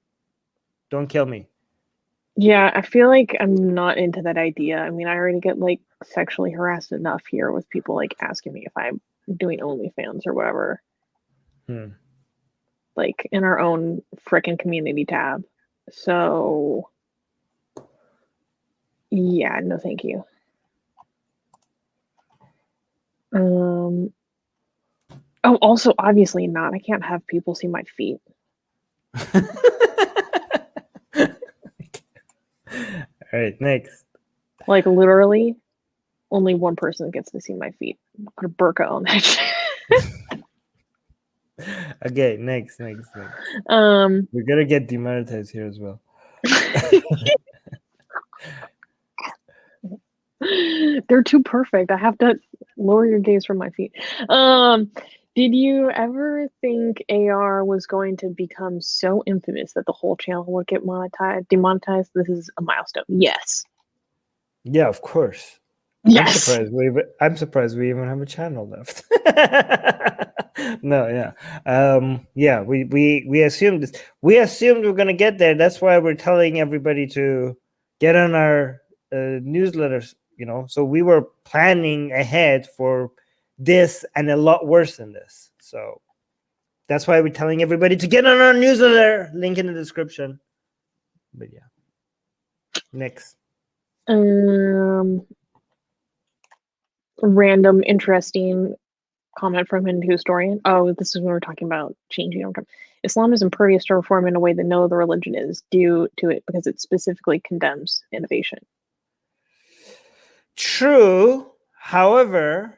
A: Don't kill me.
B: Yeah, I feel like I'm not into that idea. I mean, I already get like sexually harassed enough here with people like asking me if I'm doing OnlyFans or whatever. Like in our own frickin' community tab. So yeah, no thank you. Oh, also obviously not. I can't have people see my feet.
A: All right, next.
B: Like literally, only one person gets to see my feet. Put a burqa on that shit.
A: Okay, next. We're gonna get demonetized here as well.
B: They're too perfect. I have to lower your gaze from my feet. Did you ever think AR was going to become so infamous that the whole channel would get demonetized? This is a milestone. Yes.
A: Yeah, of course.
B: Yes.
A: I'm surprised we even have a channel left. No, yeah. Yeah, we assumed this. We assumed we're gonna get there. That's why we're telling everybody to get on our newsletters, you know. So we were planning ahead for this and a lot worse than this. So that's why we're telling everybody to get on our newsletter. Link in the description. But yeah. Next.
B: Random interesting comment from Hindu historian. Oh, this is when we're talking about changing. Islam is impervious to reform in a way that no other religion is due to it because it specifically condemns innovation.
A: True. However,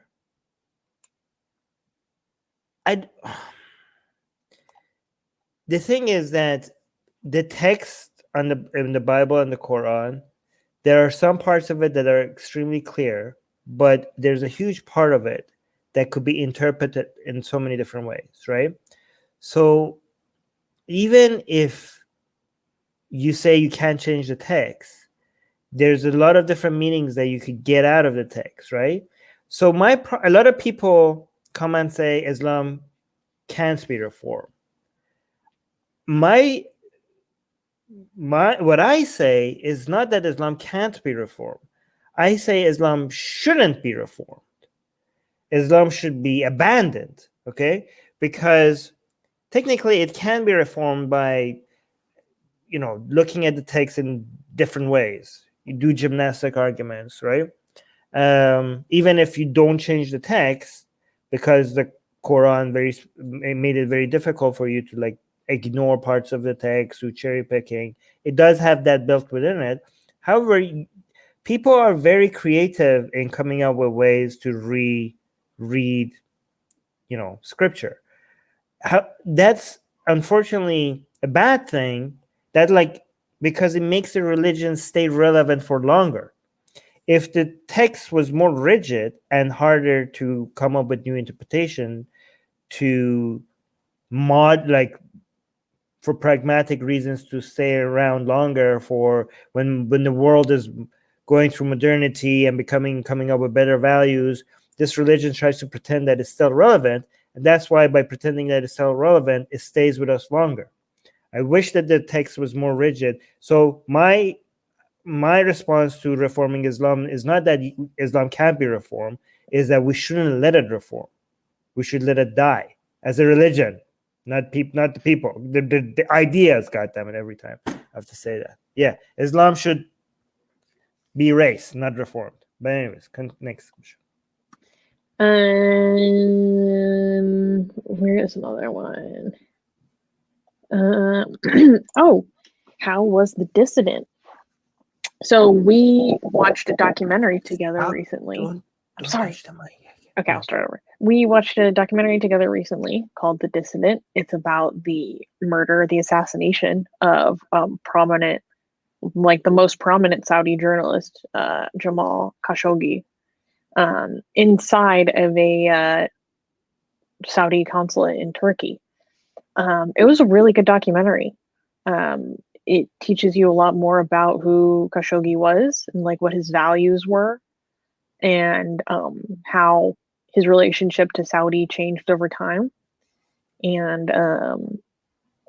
A: the thing is that the text in the Bible and the Quran, there are some parts of it that are extremely clear, but there's a huge part of it that could be interpreted in so many different ways, right? So even if you say you can't change the text, there's a lot of different meanings that you could get out of the text, right? So a lot of people come and say Islam can't be reformed. What I say is not that Islam can't be reformed. I say Islam shouldn't be reformed. Islam should be abandoned, okay? Because technically it can be reformed by, looking at the text in different ways. You do gymnastic arguments, right? Even if you don't change the text, because the Quran made it very difficult for you to ignore parts of the text through cherry picking. It does have that built within it. However, people are very creative in coming up with ways to read, scripture. That's unfortunately a bad thing. Because it makes the religion stay relevant for longer. If the text was more rigid and harder to come up with new interpretation, to for pragmatic reasons to stay around longer, for when the world is going through modernity and coming up with better values, this religion tries to pretend that it's still relevant, and that's why by pretending that it's still relevant, it stays with us longer. I wish that the text was more rigid. So my response to reforming Islam is not that Islam can't be reformed, is that we shouldn't let it reform. We should let it die as a religion, not the people. The ideas, goddammit, every time I have to say that. Yeah, Islam should be erased, not reformed. But anyways, next question.
B: Where is another one? How was The Dissident? So we watched a documentary together recently. I'm sorry. Okay, I'll start over. We watched a documentary together recently called The Dissident. It's about the murder, the assassination of the most prominent Saudi journalist, Jamal Khashoggi, inside of a Saudi consulate in Turkey. It was a really good documentary. It teaches you a lot more about who Khashoggi was and what his values were, and how his relationship to Saudi changed over time, and a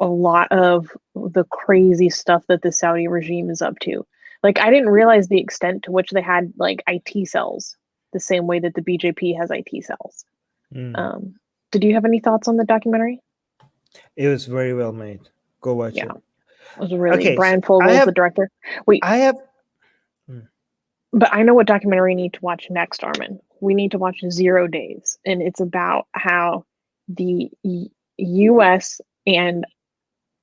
B: lot of the crazy stuff that the Saudi regime is up to. I didn't realize the extent to which they had IT cells, the same way that the BJP has IT cells. Did you have any thoughts on the documentary?
A: It was very well made. Go watch it.
B: It was really Brian Fogel is the director. Wait, but I know what documentary we need to watch next, Armin. We need to watch 0 Days, and it's about how the U.S. and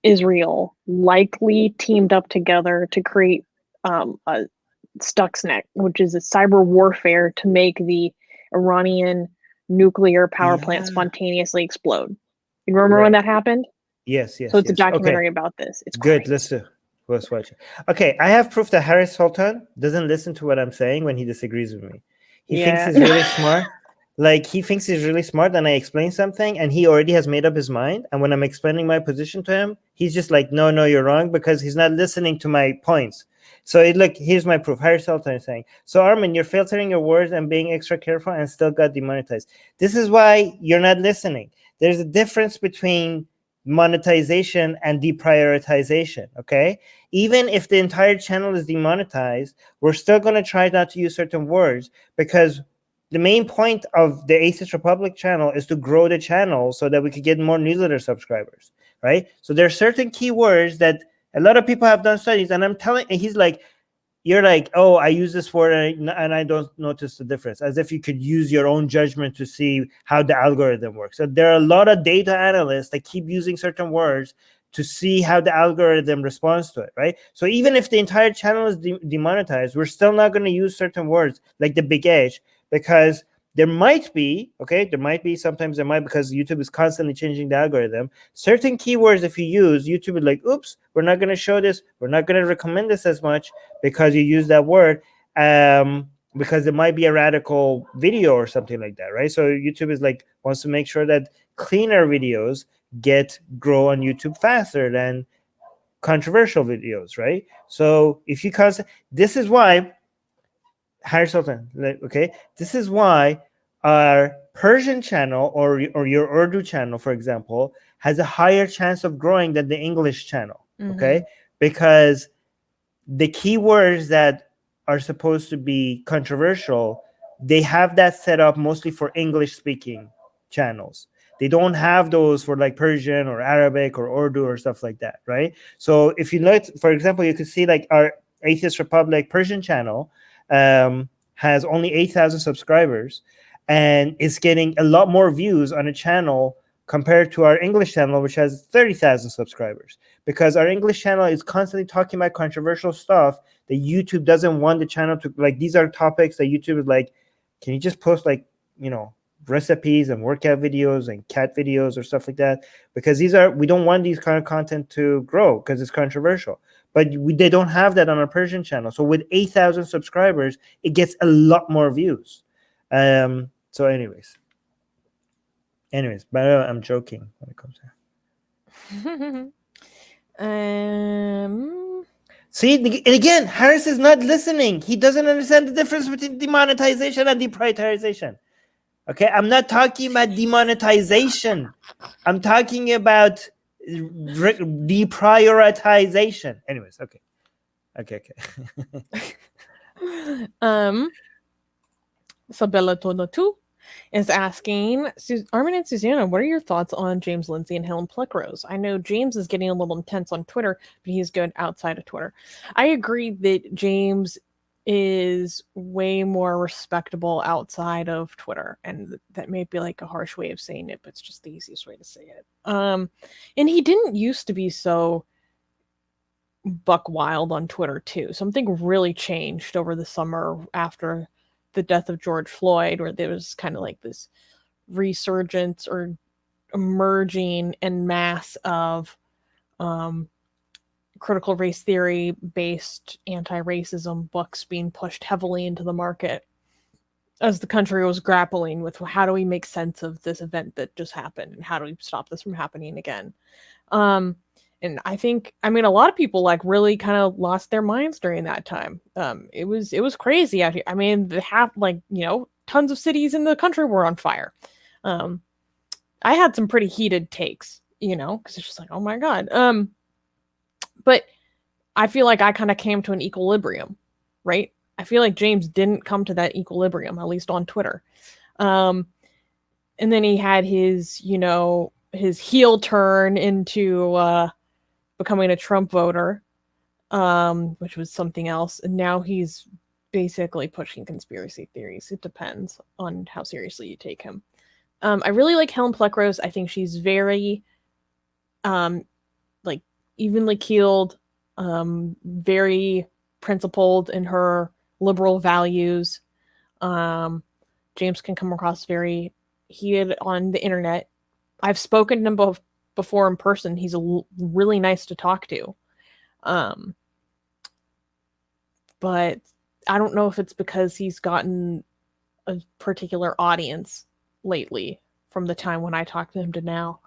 B: Israel likely teamed up together to create a Stuxnet, which is a cyber warfare to make the Iranian nuclear power plant spontaneously explode. You remember when that happened?
A: Yes.
B: So it's a documentary about this. It's
A: good.
B: Crazy.
A: Let's watch it. Okay, I have proof that Harris Sultan doesn't listen to what I'm saying when he disagrees with me. He thinks he's really smart. He thinks he's really smart, and I explain something, and he already has made up his mind. And when I'm explaining my position to him, he's just like, no, you're wrong, because he's not listening to my points. So here's my proof. Harris Sultan is saying, so Armin, you're filtering your words and being extra careful and still got demonetized. This is why you're not listening. There's a difference between monetization and deprioritization, okay? Even if the entire channel is demonetized, we're still going to try not to use certain words, because the main point of the Atheist Republic channel is to grow the channel so that we could get more newsletter subscribers, right? So there are certain keywords that a lot of people have done studies, and he's like, you're like, oh, I use this word and I don't notice the difference, as if you could use your own judgment to see how the algorithm works. So there are a lot of data analysts that keep using certain words to see how the algorithm responds to it, right? So even if the entire channel is demonetized, we're still not going to use certain words like the big H, because sometimes there might, because YouTube is constantly changing the algorithm. Certain keywords, if you use, YouTube is like, oops, we're not going to show this. We're not going to recommend this as much because you use that word. because it might be a radical video or something like that, right? So YouTube is like wants to make sure that cleaner videos grow on YouTube faster than controversial videos, right? So if you this is why Harry Sultan, okay, this is why our Persian channel or your Urdu channel, for example, has a higher chance of growing than the English channel, okay? Because the keywords that are supposed to be controversial, they have that set up mostly for English speaking channels. They don't have those for like Persian or Arabic or Urdu or stuff like that, right? So if you look, for example, you could see like our Atheist Republic Persian channel has only 8,000 subscribers and is getting a lot more views on a channel compared to our English channel, which has 30,000 subscribers. Because our English channel is constantly talking about controversial stuff that YouTube doesn't want the channel to, like, these are topics that YouTube is like, can you just post like, recipes and workout videos and cat videos or stuff like that? Because we don't want these kind of content to grow because it's controversial. But they don't have that on our Persian channel. So with 8,000 subscribers, it gets a lot more views. So anyways, but I'm joking when it comes to See, again, Harris is not listening. He doesn't understand the difference between demonetization and deprioritization. Okay, I'm not talking about demonetization. I'm talking about deprioritization. Anyways, okay.
C: Sabella Tonotu is asking, Armin and Susanna, what are your thoughts on James Lindsay and Helen Pluckrose? I know James is getting a little intense on Twitter, but he's good outside of Twitter. I agree that James is way more respectable outside of Twitter, and that may be like a harsh way of saying it, but it's just the easiest way to say it. And he didn't used to be so buck wild on Twitter too. Something really changed over the summer after the death of George Floyd, where there was kind of like this resurgence or emerging en masse of critical race theory based anti-racism books being pushed heavily into the market as the country was grappling with how do we make sense of this event that just happened and how do we stop this from happening again. And I think, a lot of people like really kind of lost their minds during that time. It was crazy out here. Tons of cities in the country were on fire. I had some pretty heated takes, because it's just like, oh my God. But I feel like I kind of came to an equilibrium, right? I feel like James didn't come to that equilibrium, at least on Twitter. And then he had his heel turn into becoming a Trump voter, which was something else. And now he's basically pushing conspiracy theories. It depends on how seriously you take him. I really like Helen Pluckrose. I think she's very evenly keeled, very principled in her liberal values. James can come across very heated on the internet. I've spoken to him before in person. He's really nice to talk to. But I don't know if it's because he's gotten a particular audience lately from the time when I talked to him to now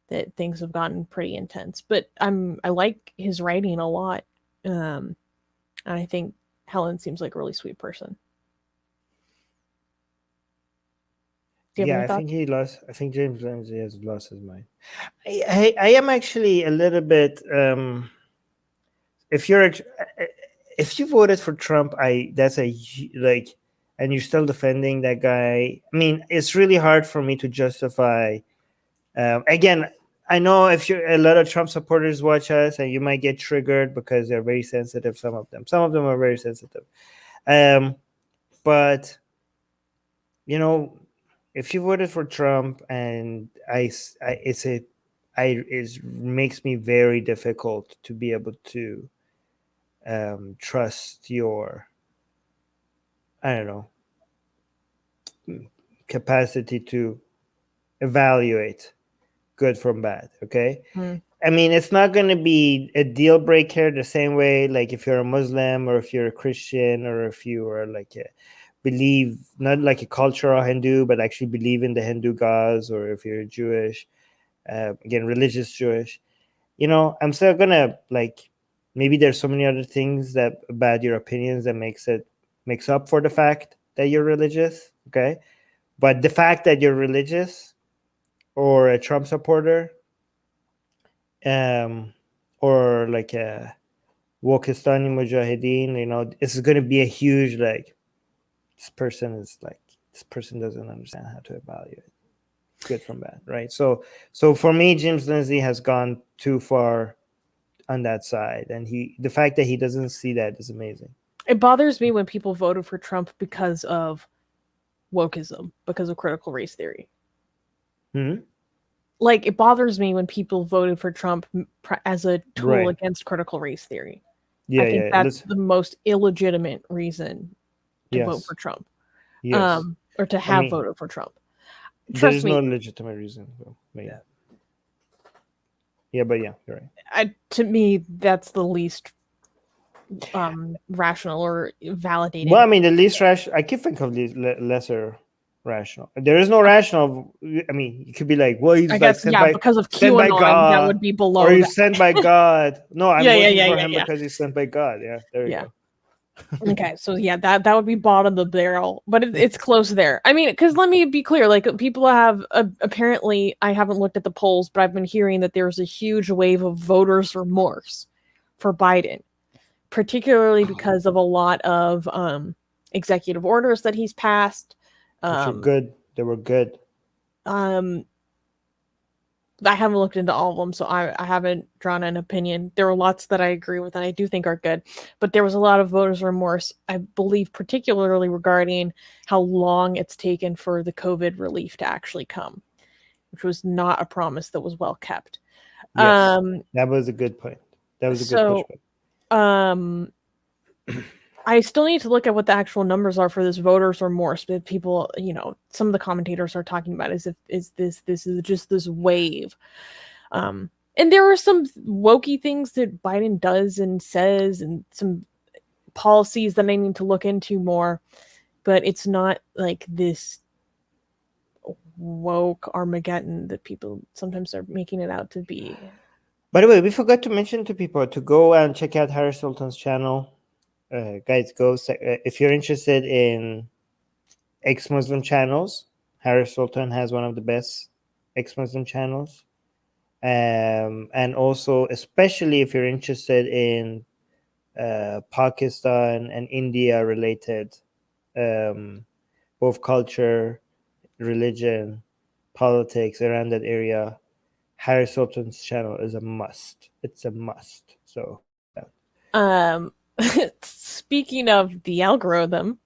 C: that things have gotten pretty intense. But I like his writing a lot. And I think Helen seems like a really sweet person.
A: I think James Lindsay has lost his mind. I am actually a little bit. If you voted for Trump, and you're still defending that guy. It's really hard for me to justify. Again, I know if a lot of Trump supporters watch us, and you might get triggered because they're very sensitive. Some of them are very sensitive. But if you voted for Trump, and it makes me very difficult to be able to trust your, capacity to evaluate good from bad. Okay. It's not going to be a deal breaker the same way, like if you're a Muslim or if you're a Christian or if you are like believe, not like a cultural Hindu, but actually believe in the Hindu gods, or if you're Jewish, again, religious Jewish, I'm still gonna like, maybe there's so many other things that about your opinions that makes up for the fact that you're religious. Okay. But the fact that you're religious or a Trump supporter, or like a Wokistani Mujahideen, this is going to be a huge, like, this person doesn't understand how to evaluate good from bad, right? So for me, James Lindsay has gone too far on that side, and the fact that he doesn't see that is amazing.
C: It bothers me when people voted for Trump because of wokeism, because of critical race theory. Like, it bothers me when people voted for Trump as a tool against critical race theory. I think that's the most illegitimate reason to vote for Trump. Or to have voted for Trump.
A: There's no legitimate reason. But you're right.
C: To me, that's the least rational or validating.
A: Well, I mean, the least rational. I can think of the lesser rational. There is no rational. I mean, you could be like, well, he's
C: because of QAnon, that would be below.
A: Or he's sent by God. No, I'm voting for him because he's sent by God. Yeah, there you go.
C: Okay, so that would be bottom of the barrel, but it's close there. I mean, because let me be clear, like, people have apparently, I haven't looked at the polls, but I've been hearing that there's a huge wave of voters' remorse for Biden, particularly because of a lot of executive orders that he's passed.
A: Which were good. They were good.
C: I haven't looked into all of them, so I haven't drawn an opinion. There are lots that I agree with and I do think are good, but there was a lot of voters' remorse, I believe, particularly regarding how long it's taken for the COVID relief to actually come, which was not a promise that was well kept.
A: Yes, that was a good point. That was a good pushback.
C: I still need to look at what the actual numbers are for this voters' remorse, but people, some of the commentators are talking about this is just this wave. And there are some wokey things that Biden does and says, and some policies that I need to look into more, but it's not like this woke Armageddon that people sometimes are making it out to be.
A: By the way, we forgot to mention to people to go and check out Harris Sultan's channel. Guys, go if you're interested in ex-Muslim channels. Harris Sultan has one of the best ex-Muslim channels, and also especially if you're interested in Pakistan and India related, both culture, religion, politics around that area. Harris Sultan's channel is a must. It's a must. So
C: speaking of the algorithm,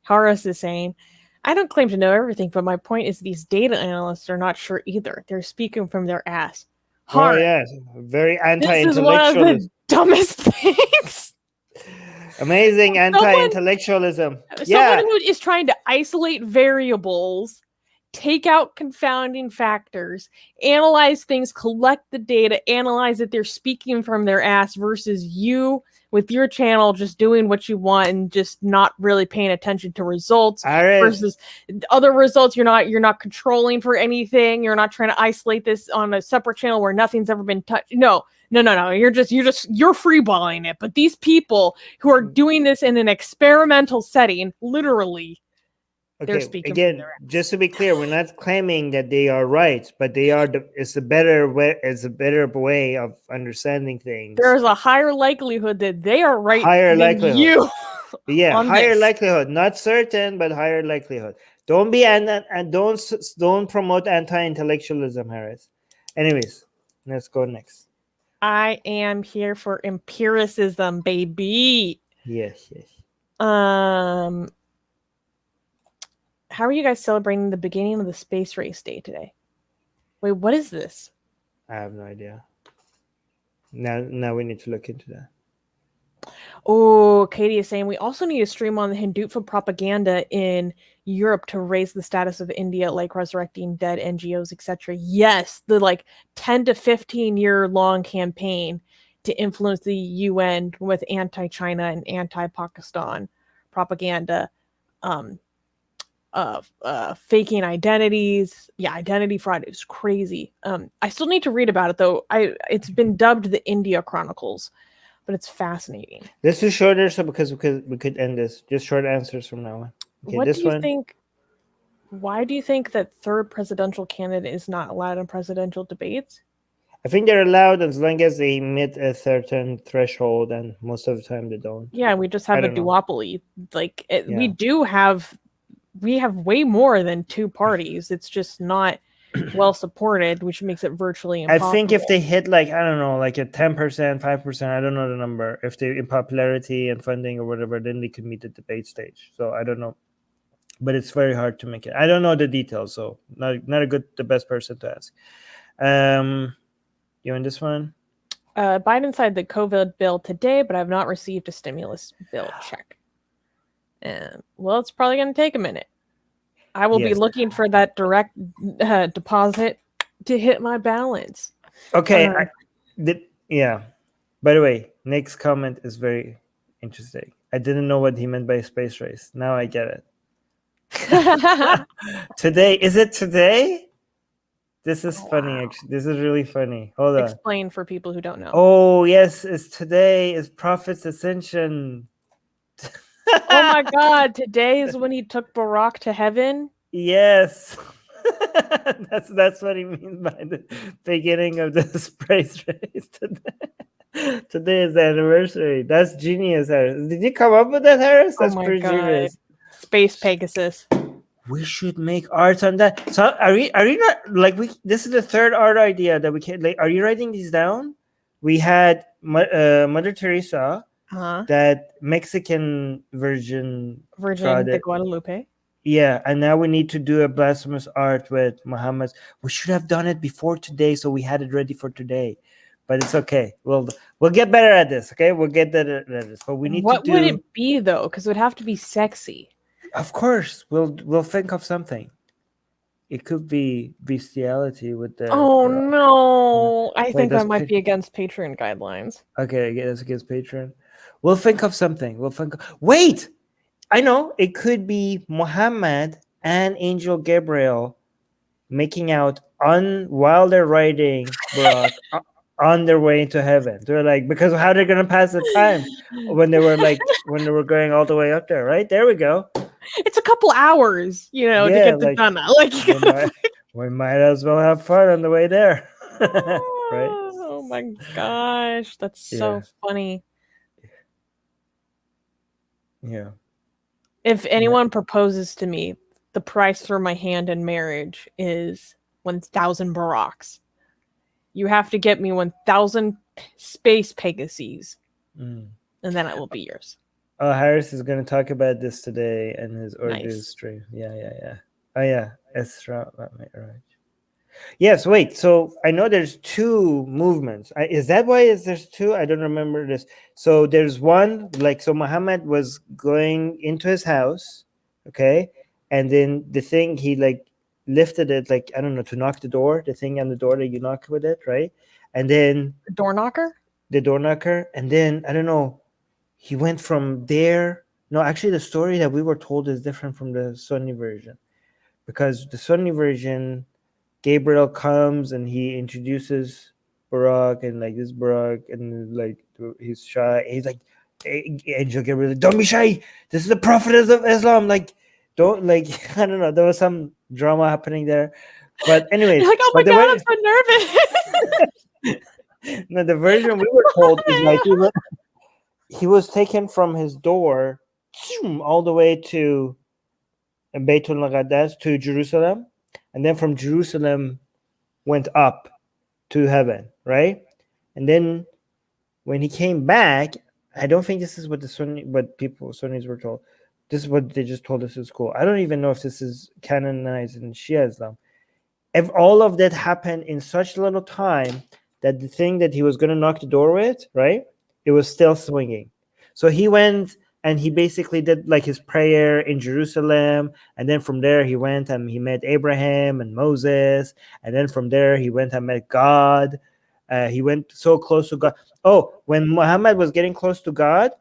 C: Harris is saying, I don't claim to know everything, but my point is these data analysts are not sure either. They're speaking from their ass.
A: Oh, yes. Very anti-intellectual.
C: This is one of the dumbest things.
A: Amazing anti-intellectualism.
C: Someone who is trying to isolate variables, take out confounding factors, analyze things, collect the data, analyze it. They're speaking from their ass versus you with your channel just doing what you want and just not really paying attention to results versus other results. You're not controlling for anything. You're not trying to isolate this on a separate channel where nothing's ever been touched. No. You're freeballing it. But these people who are doing this in an experimental setting, literally, they're speaking
A: again, just to be clear, we're not claiming that they are right, but they are. It's a better way of understanding things.
C: There's a higher likelihood that they are right.
A: Higher likelihood.
C: You.
A: Yeah, higher likelihood. Not certain, but higher likelihood. Don't be and don't promote anti-intellectualism, Harris. Anyways, let's go next.
C: I am here for empiricism, baby.
A: Yes.
C: How are you guys celebrating the beginning of the space race day today? Wait, what is this?
A: I have no idea. Now we need to look into that.
C: Oh, Katie is saying we also need to stream on the Hindufa propaganda in Europe to raise the status of India, like resurrecting dead NGOs, etc. Yes, the 10 to 15 year long campaign to influence the UN with anti-China and anti-Pakistan propaganda. faking identities. Yeah, identity fraud is crazy. I still need to read about it though. It's been dubbed the India Chronicles, but it's fascinating.
A: Let's do shorter, so because we could end this. Just short answers from now on. Okay,
C: What
A: this
C: do you
A: one.
C: think? Why do you think that third presidential candidate is not allowed in presidential debates?
A: I think they're allowed as long as they meet a certain threshold, and most of the time they don't.
C: Yeah, we just have a
A: don't know.
C: duopoly. Like we
A: Yeah.
C: do have, we have way more than two parties. It's just not well supported, which makes it virtually impossible.
A: I think if they hit like, I don't know, like a 10%, 5%, I don't know the number. If they in popularity and funding or whatever, then they could meet the debate stage. So I don't know, but it's very hard to make it. I don't know the details, so not the best person to ask. You want this one?
C: Biden signed the COVID bill today, but I've not received a stimulus bill check. And well, it's probably going to take a minute. I will be looking for that direct deposit to hit my balance.
A: Okay. Yeah. By the way, Nick's comment is very interesting. I didn't know what he meant by space race. Now I get it. Today, is it today? This is funny, actually. This is really funny. Hold on.
C: Explain for people who don't know.
A: Oh, yes. It's today. It's Prophet's Ascension.
C: Oh my God. Today is when he took Barack to heaven?
A: Yes. That's what he means by the beginning of the space race today. Today is the anniversary. That's genius, Harris. Did you come up with that, Harris? That's pretty genius.
C: Space Pegasus.
A: We should make art on that. So are you not like this is the third art idea that we can like, are you writing these down? We had Mother Teresa, that Mexican Virgin
C: de Guadalupe.
A: Yeah, and now we need to do a blasphemous art with Muhammad. We should have done it before today, so we had it ready for today. But it's okay. We'll get better at this. Okay, we'll get better at this. But we need
C: What would it be though? Because it would have to be sexy.
A: Of course, we'll think of something. It could be bestiality with the.
C: Oh no! I think that might be against Patreon guidelines.
A: Okay, that's against Patreon. We'll think of something. Wait, I know it could be Muhammad and Angel Gabriel making out while they're riding Barack on their way to heaven. They're like, because how they're gonna pass the time when they were going all the way up there, right? There we go.
C: It's a couple hours, to get this done.
A: We might as well have fun on the way there. Right?
C: Oh my gosh, that's so funny.
A: Yeah.
C: If anyone proposes to me, the price for my hand in marriage is 1,000 Baracks. You have to get me 1,000 space Pegasus, and then it will be yours.
A: Oh, Harris is going to talk about this today in his Urdu stream. Yeah. Oh, yeah. Esra, right. Yes, wait. So I know there's two movements. Is that why there's two? I don't remember this. So there's one, so Muhammad was going into his house, okay? And then the thing, he lifted it, I don't know, to knock the door, the thing on the door that you knock with it, right? And then...
C: The door knocker?
A: The door knocker. And then, I don't know, he went from there. No, actually, the story that we were told is different from the Sunni version. Because the Sunni version, Gabriel comes and he introduces Barack, and this Barack, and he's shy. He's like, Angel Gabriel, don't be shy. This is the Prophet of Islam. Don't I don't know. There was some drama happening there. But anyways.
C: Oh my God, I'm so nervous.
A: No, the version we were told is he was taken from his door all the way to Beitul Maqaddas, to Jerusalem, and then from Jerusalem went up to heaven, right? And then when he came back, I don't think this is what Sunnis were told. This is what they just told us in school. I don't even know if this is canonized in Shia Islam. If all of that happened in such little time that the thing that he was going to knock the door with, right, it was still swinging. So he went and he basically did his prayer in Jerusalem. And then from there, he went and he met Abraham and Moses. And then from there, he went and met God. He went so close to God. Oh, when Muhammad was getting close to God,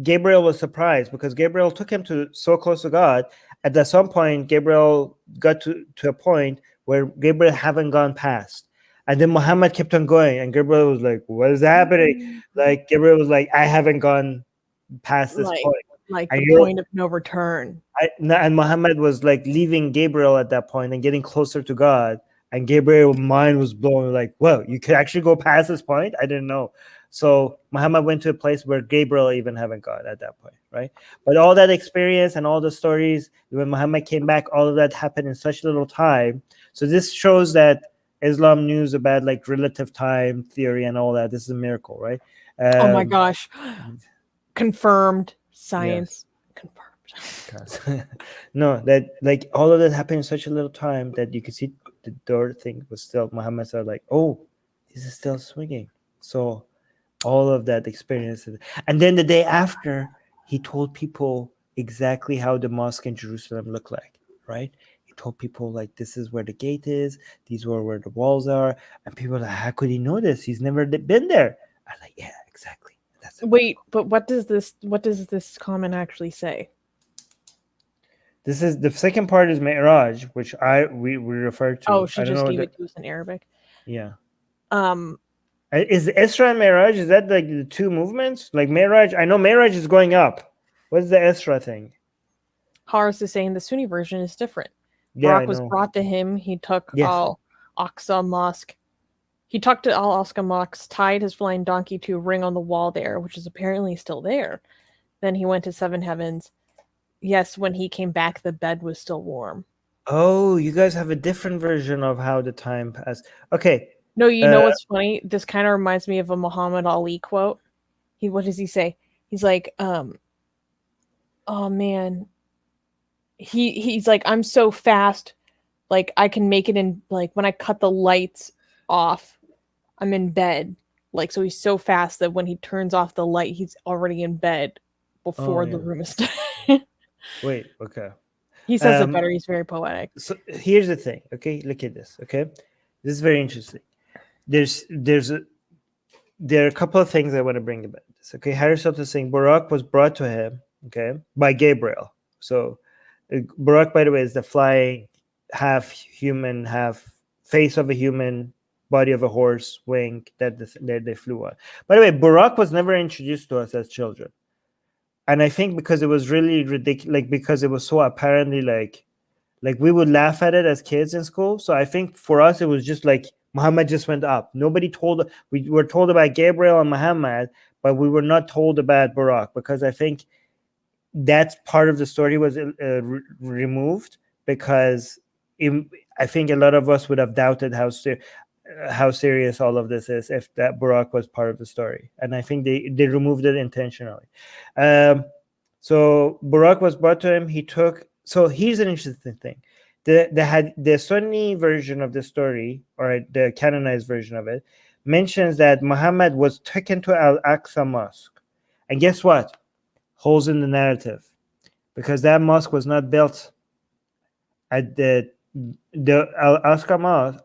A: Gabriel was surprised because Gabriel took him to so close to God. At some point, Gabriel got to a point where Gabriel haven't gone past. And then Muhammad kept on going, and Gabriel was like, "What is happening?" Like Gabriel was like, "I haven't gone past this point."
C: Like
A: And
C: the point of no return.
A: and Muhammad was like leaving Gabriel at that point and getting closer to God. And Gabriel's mind was blown, like, "Whoa, you could actually go past this point? I didn't know." So Muhammad went to a place where Gabriel even haven't gone at that point, right? But all that experience and all the stories, when Muhammad came back, all of that happened in such little time. So this shows that Islam knew about like relative time theory and all that. This is a miracle, right?
C: Oh my gosh. Confirmed science.
A: Confirmed. No, that like all of that happened in such a little time that you could see the door thing was still, Muhammad said like, "Oh, this is still swinging." So all of that experience. And then the day after, he told people exactly how the mosque in Jerusalem looked like, right? He told people like, this is where the gate is, these were where the walls are. And people are like, how could he know this? He's never been there. I'm like, yeah, exactly. That's
C: Wait, but what does this comment actually say?
A: This is the second part is Mi'raj, which we refer to.
C: Oh, she
A: I don't
C: just
A: know
C: gave it to us in Arabic.
A: Yeah.
C: Is
A: Isra and Mi'raj, is that like the two movements? Like Mi'raj, I know Mi'raj is going up. What's the Isra thing?
C: Haris is saying the Sunni version is different.
A: Yeah,
C: Barak was brought to him. He took Al-Aqsa Mosque. He took to Al-Aqsa Mosque, tied his flying donkey to a ring on the wall there, which is apparently still there. Then he went to Seven Heavens. Yes, when he came back, the bed was still warm.
A: Oh, you guys have a different version of how the time passed. Okay.
C: No, you know what's funny? This kind of reminds me of a Muhammad Ali quote. What does he say? He's like, oh man. He's like, I'm so fast, like I can make it in, like when I cut the lights off, I'm in bed. Like, so he's so fast that when he turns off the light, he's already in bed before the room is done.
A: Wait, okay.
C: He says it better. He's very poetic.
A: So here's the thing, okay? Look at this, okay? This is very interesting. There are a couple of things I want to bring about this, okay? Harisot is saying Barak was brought to him, okay, by Gabriel. So Barak, by the way, is the flying, half human, half face of a human, body of a horse, wing that they flew on. By the way, Barak was never introduced to us as children. And I think because it was really ridiculous, like because it was so apparently like we would laugh at it as kids in school. So I think for us, it was just like Muhammad just went up. We were told about Gabriel and Muhammad, but we were not told about Barak because I think that part of the story was removed because I think a lot of us would have doubted how serious all of this is if that Barak was part of the story. And I think they removed it intentionally. So Barak was brought to him. So here's an interesting thing. The Sunni version of the story, or the canonized version of it, mentions that Muhammad was taken to Al-Aqsa Mosque. And guess what? Holes in the narrative. Because that mosque was not built at the Al-Aqsa Mosque.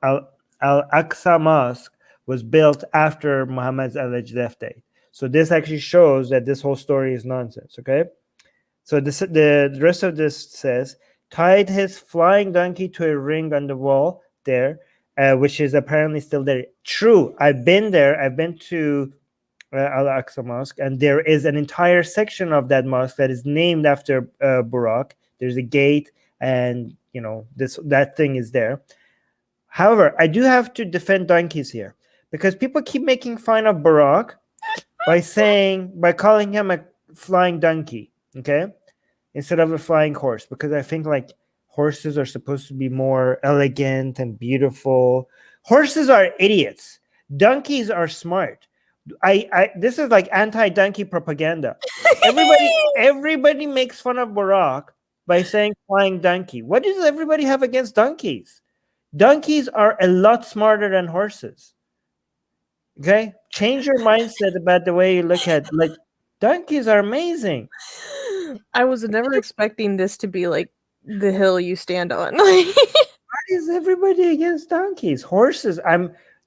A: Al-Aqsa Mosque was built after Muhammad's alleged death date. So this actually shows that this whole story is nonsense, okay? So the rest of this says, tied his flying donkey to a ring on the wall there, which is apparently still there. True, I've been there. I've been to Al-Aqsa Mosque, and there is an entire section of that mosque that is named after Barak. There's a gate, and that thing is there. However, I do have to defend donkeys here because people keep making fun of Barak by calling him a flying donkey, okay, instead of a flying horse, because I think like horses are supposed to be more elegant and beautiful. Horses are idiots. Donkeys are smart. This is like anti-donkey propaganda. Everybody makes fun of Barak by saying flying donkey. What does everybody have against donkeys? Donkeys are a lot smarter than horses. Okay? Change your mindset about the way you look at donkeys are amazing.
C: I was never expecting this to be like the hill you stand on.
A: Why is everybody against donkeys?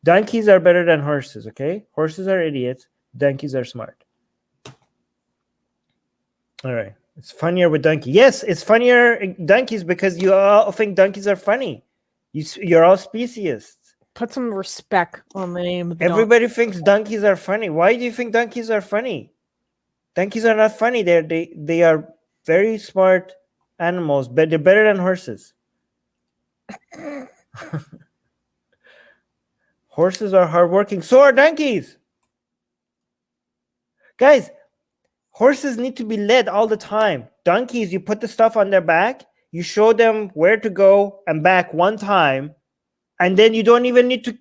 A: Donkeys are better than horses, okay? Horses are idiots. Donkeys are smart. All right. It's funnier with donkey. Yes, it's funnier donkeys because you all think donkeys are funny. You're all speciesists.
C: Put some respect on the name of the
A: Everybody thinks donkeys are funny. Why do you think donkeys are funny? Donkeys are not funny. They are very smart animals, but they're better than horses. Horses are hardworking. So are donkeys. Guys, horses need to be led all the time. Donkeys, you put the stuff on their back, you show them where to go and back one time, and then you don't even need to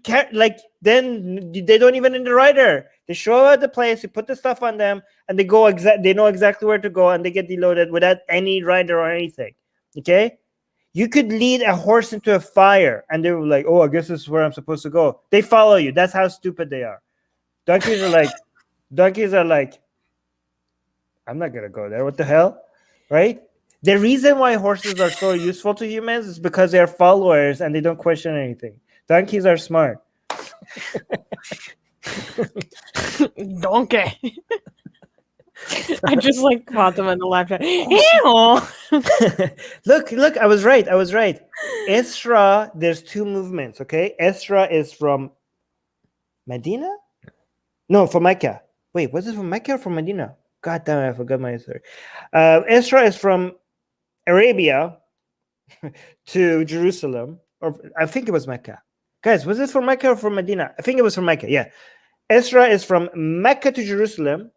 A: then they don't even need the rider. They show up at the place, you put the stuff on them, and they know exactly where to go, and they get deloaded without any rider or anything. Okay? You could lead a horse into a fire, and they were like, "Oh, I guess this is where I'm supposed to go." They follow you. That's how stupid they are. Donkeys are like, I'm not gonna go there. What the hell, right? The reason why horses are so useful to humans is because they are followers and they don't question anything. Donkeys are smart.
C: donkey. I just like caught them in the left hand. Ew!
A: Look, I was right. Esra, there's two movements, okay? Esra is from Medina? No, from Mecca. Wait, was it from Mecca or from Medina? God damn it, I forgot my story. Esra is from Arabia to Jerusalem, or I think it was Mecca. Guys, was it from Mecca or from Medina? I think it was from Mecca, yeah. Esra is from Mecca to Jerusalem.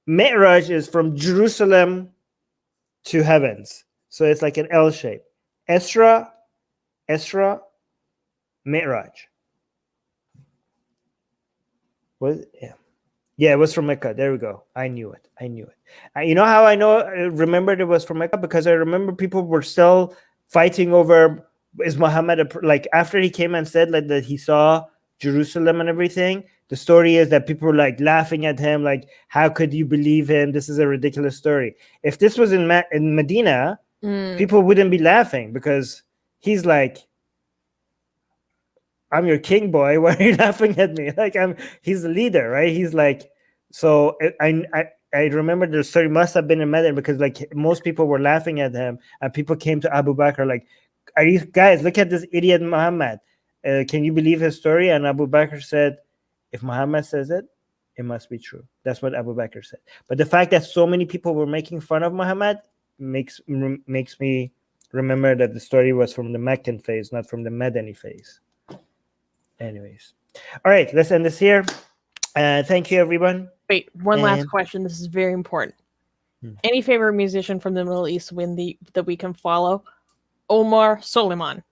A: Mi'raj is from Jerusalem to heavens. So it's like an L shape. Esra, Mi'raj. Was yeah, it was from Mecca. There we go. I knew it. You know how I remembered it was from Mecca? Because I remember people were still fighting over, is Muhammad like after he came and said like that he saw Jerusalem and everything. The story is that people were like laughing at him, like, how could you believe him? This is a ridiculous story. If this was in Medina, people wouldn't be laughing because he's like, I'm your king, boy. Why are you laughing at me? Like, he's the leader, right? He's like, so I remember the story must have been in Medina because like most people were laughing at him and people came to Abu Bakr like, are you guys, look at this idiot Muhammad. Can you believe his story? And Abu Bakr said, if Muhammad says it, it must be true. That's what Abu Bakr said. But the fact that so many people were making fun of Muhammad makes me remember that the story was from the Meccan phase, not from the Medini phase. Anyways. All right, let's end this here. Thank you, everyone.
C: Wait, one last question. This is very important. Any favorite musician from the Middle East that we can follow? Omar Suleiman.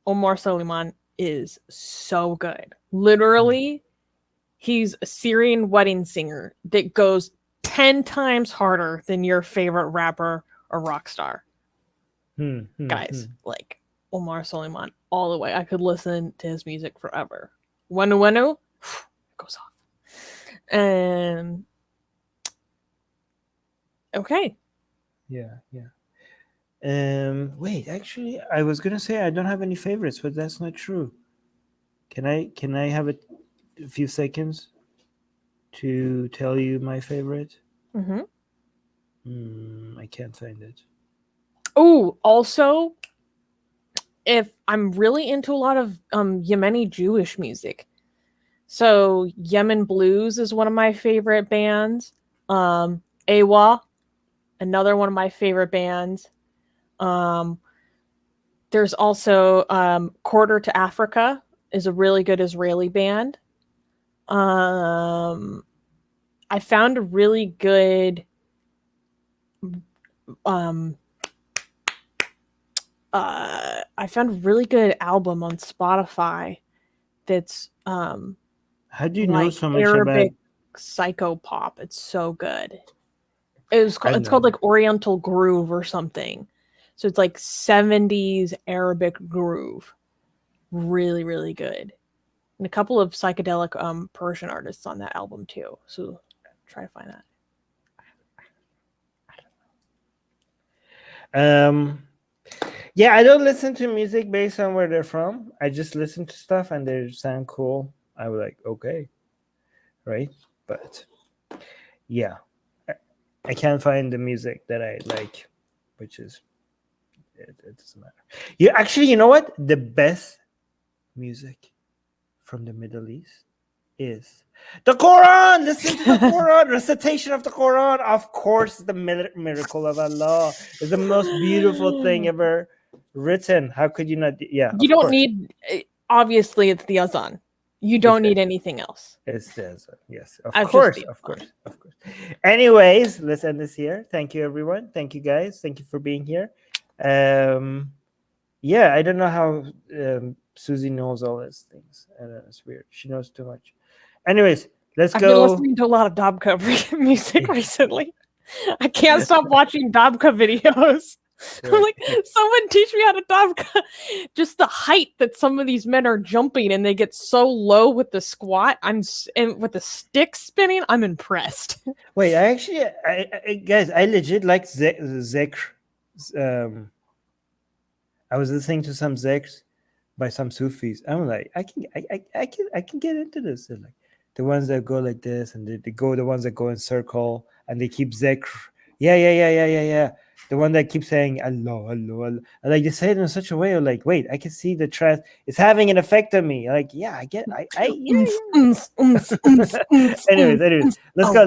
C: Omar Suleiman is so good. Literally, he's a Syrian wedding singer that goes 10 times harder than your favorite rapper or rock star. Guys, like Omar Suleiman all the way. I could listen to his music forever. Wenu Wenu goes off. And okay.
A: Yeah. Wait, actually, I was gonna say I don't have any favorites, but that's not true. Can I have a few seconds to tell you my favorite? I can't find it.
C: Oh, also, if I'm really into a lot of Yemeni Jewish music, so Yemen Blues is one of my favorite bands. Awa, another one of my favorite bands. There's also Quarter to Africa is a really good Israeli band. I found a really good album on Spotify that's
A: how do you
C: like
A: know so much
C: Arabic
A: about
C: psychopop. It's so good. It's called like Oriental Groove or something. So it's like 70s Arabic groove. Really, really good. And a couple of psychedelic Persian artists on that album too. So try to find that.
A: Yeah, I don't listen to music based on where they're from. I just listen to stuff and they sound cool. I was like, okay, right? But yeah, I can't find the music that I like, which is it doesn't matter. You know what? The best music from the Middle East is the Quran. Listen to the Quran, recitation of the Quran. Of course, the miracle of Allah is the most beautiful thing ever written. How could you not? Yeah,
C: You don't need. Obviously, it's the azan. You don't need anything else.
A: It's the azan. Yes, of
C: That's
A: course,
C: just the
A: of course, of course. Anyways, let's end this here. Thank you, everyone. Thank you, guys. Thank you for being here. Yeah, I don't know how Susie knows all these things. It's weird. She knows too much. Anyways, let's
C: I've
A: go.
C: been listening to a lot of Dabka music recently. I can't stop watching Dabka videos. I'm like, someone teach me how to Dabka. Just the height that some of these men are jumping and they get so low with the squat. And with the stick spinning, I'm impressed.
A: Wait, I guys, I legit like Zekr. I was listening to some Zekrs by some Sufis. I'm like, I can get into this. They're like the ones that go like this, and they go the ones that go in circle, and they keep Zekr. Yeah. The one that keeps saying Allah. And like they say it in such a way, like, wait, I can see the trance. It's having an effect on me. Like, yeah, I get. Yeah. Anyways, let's go.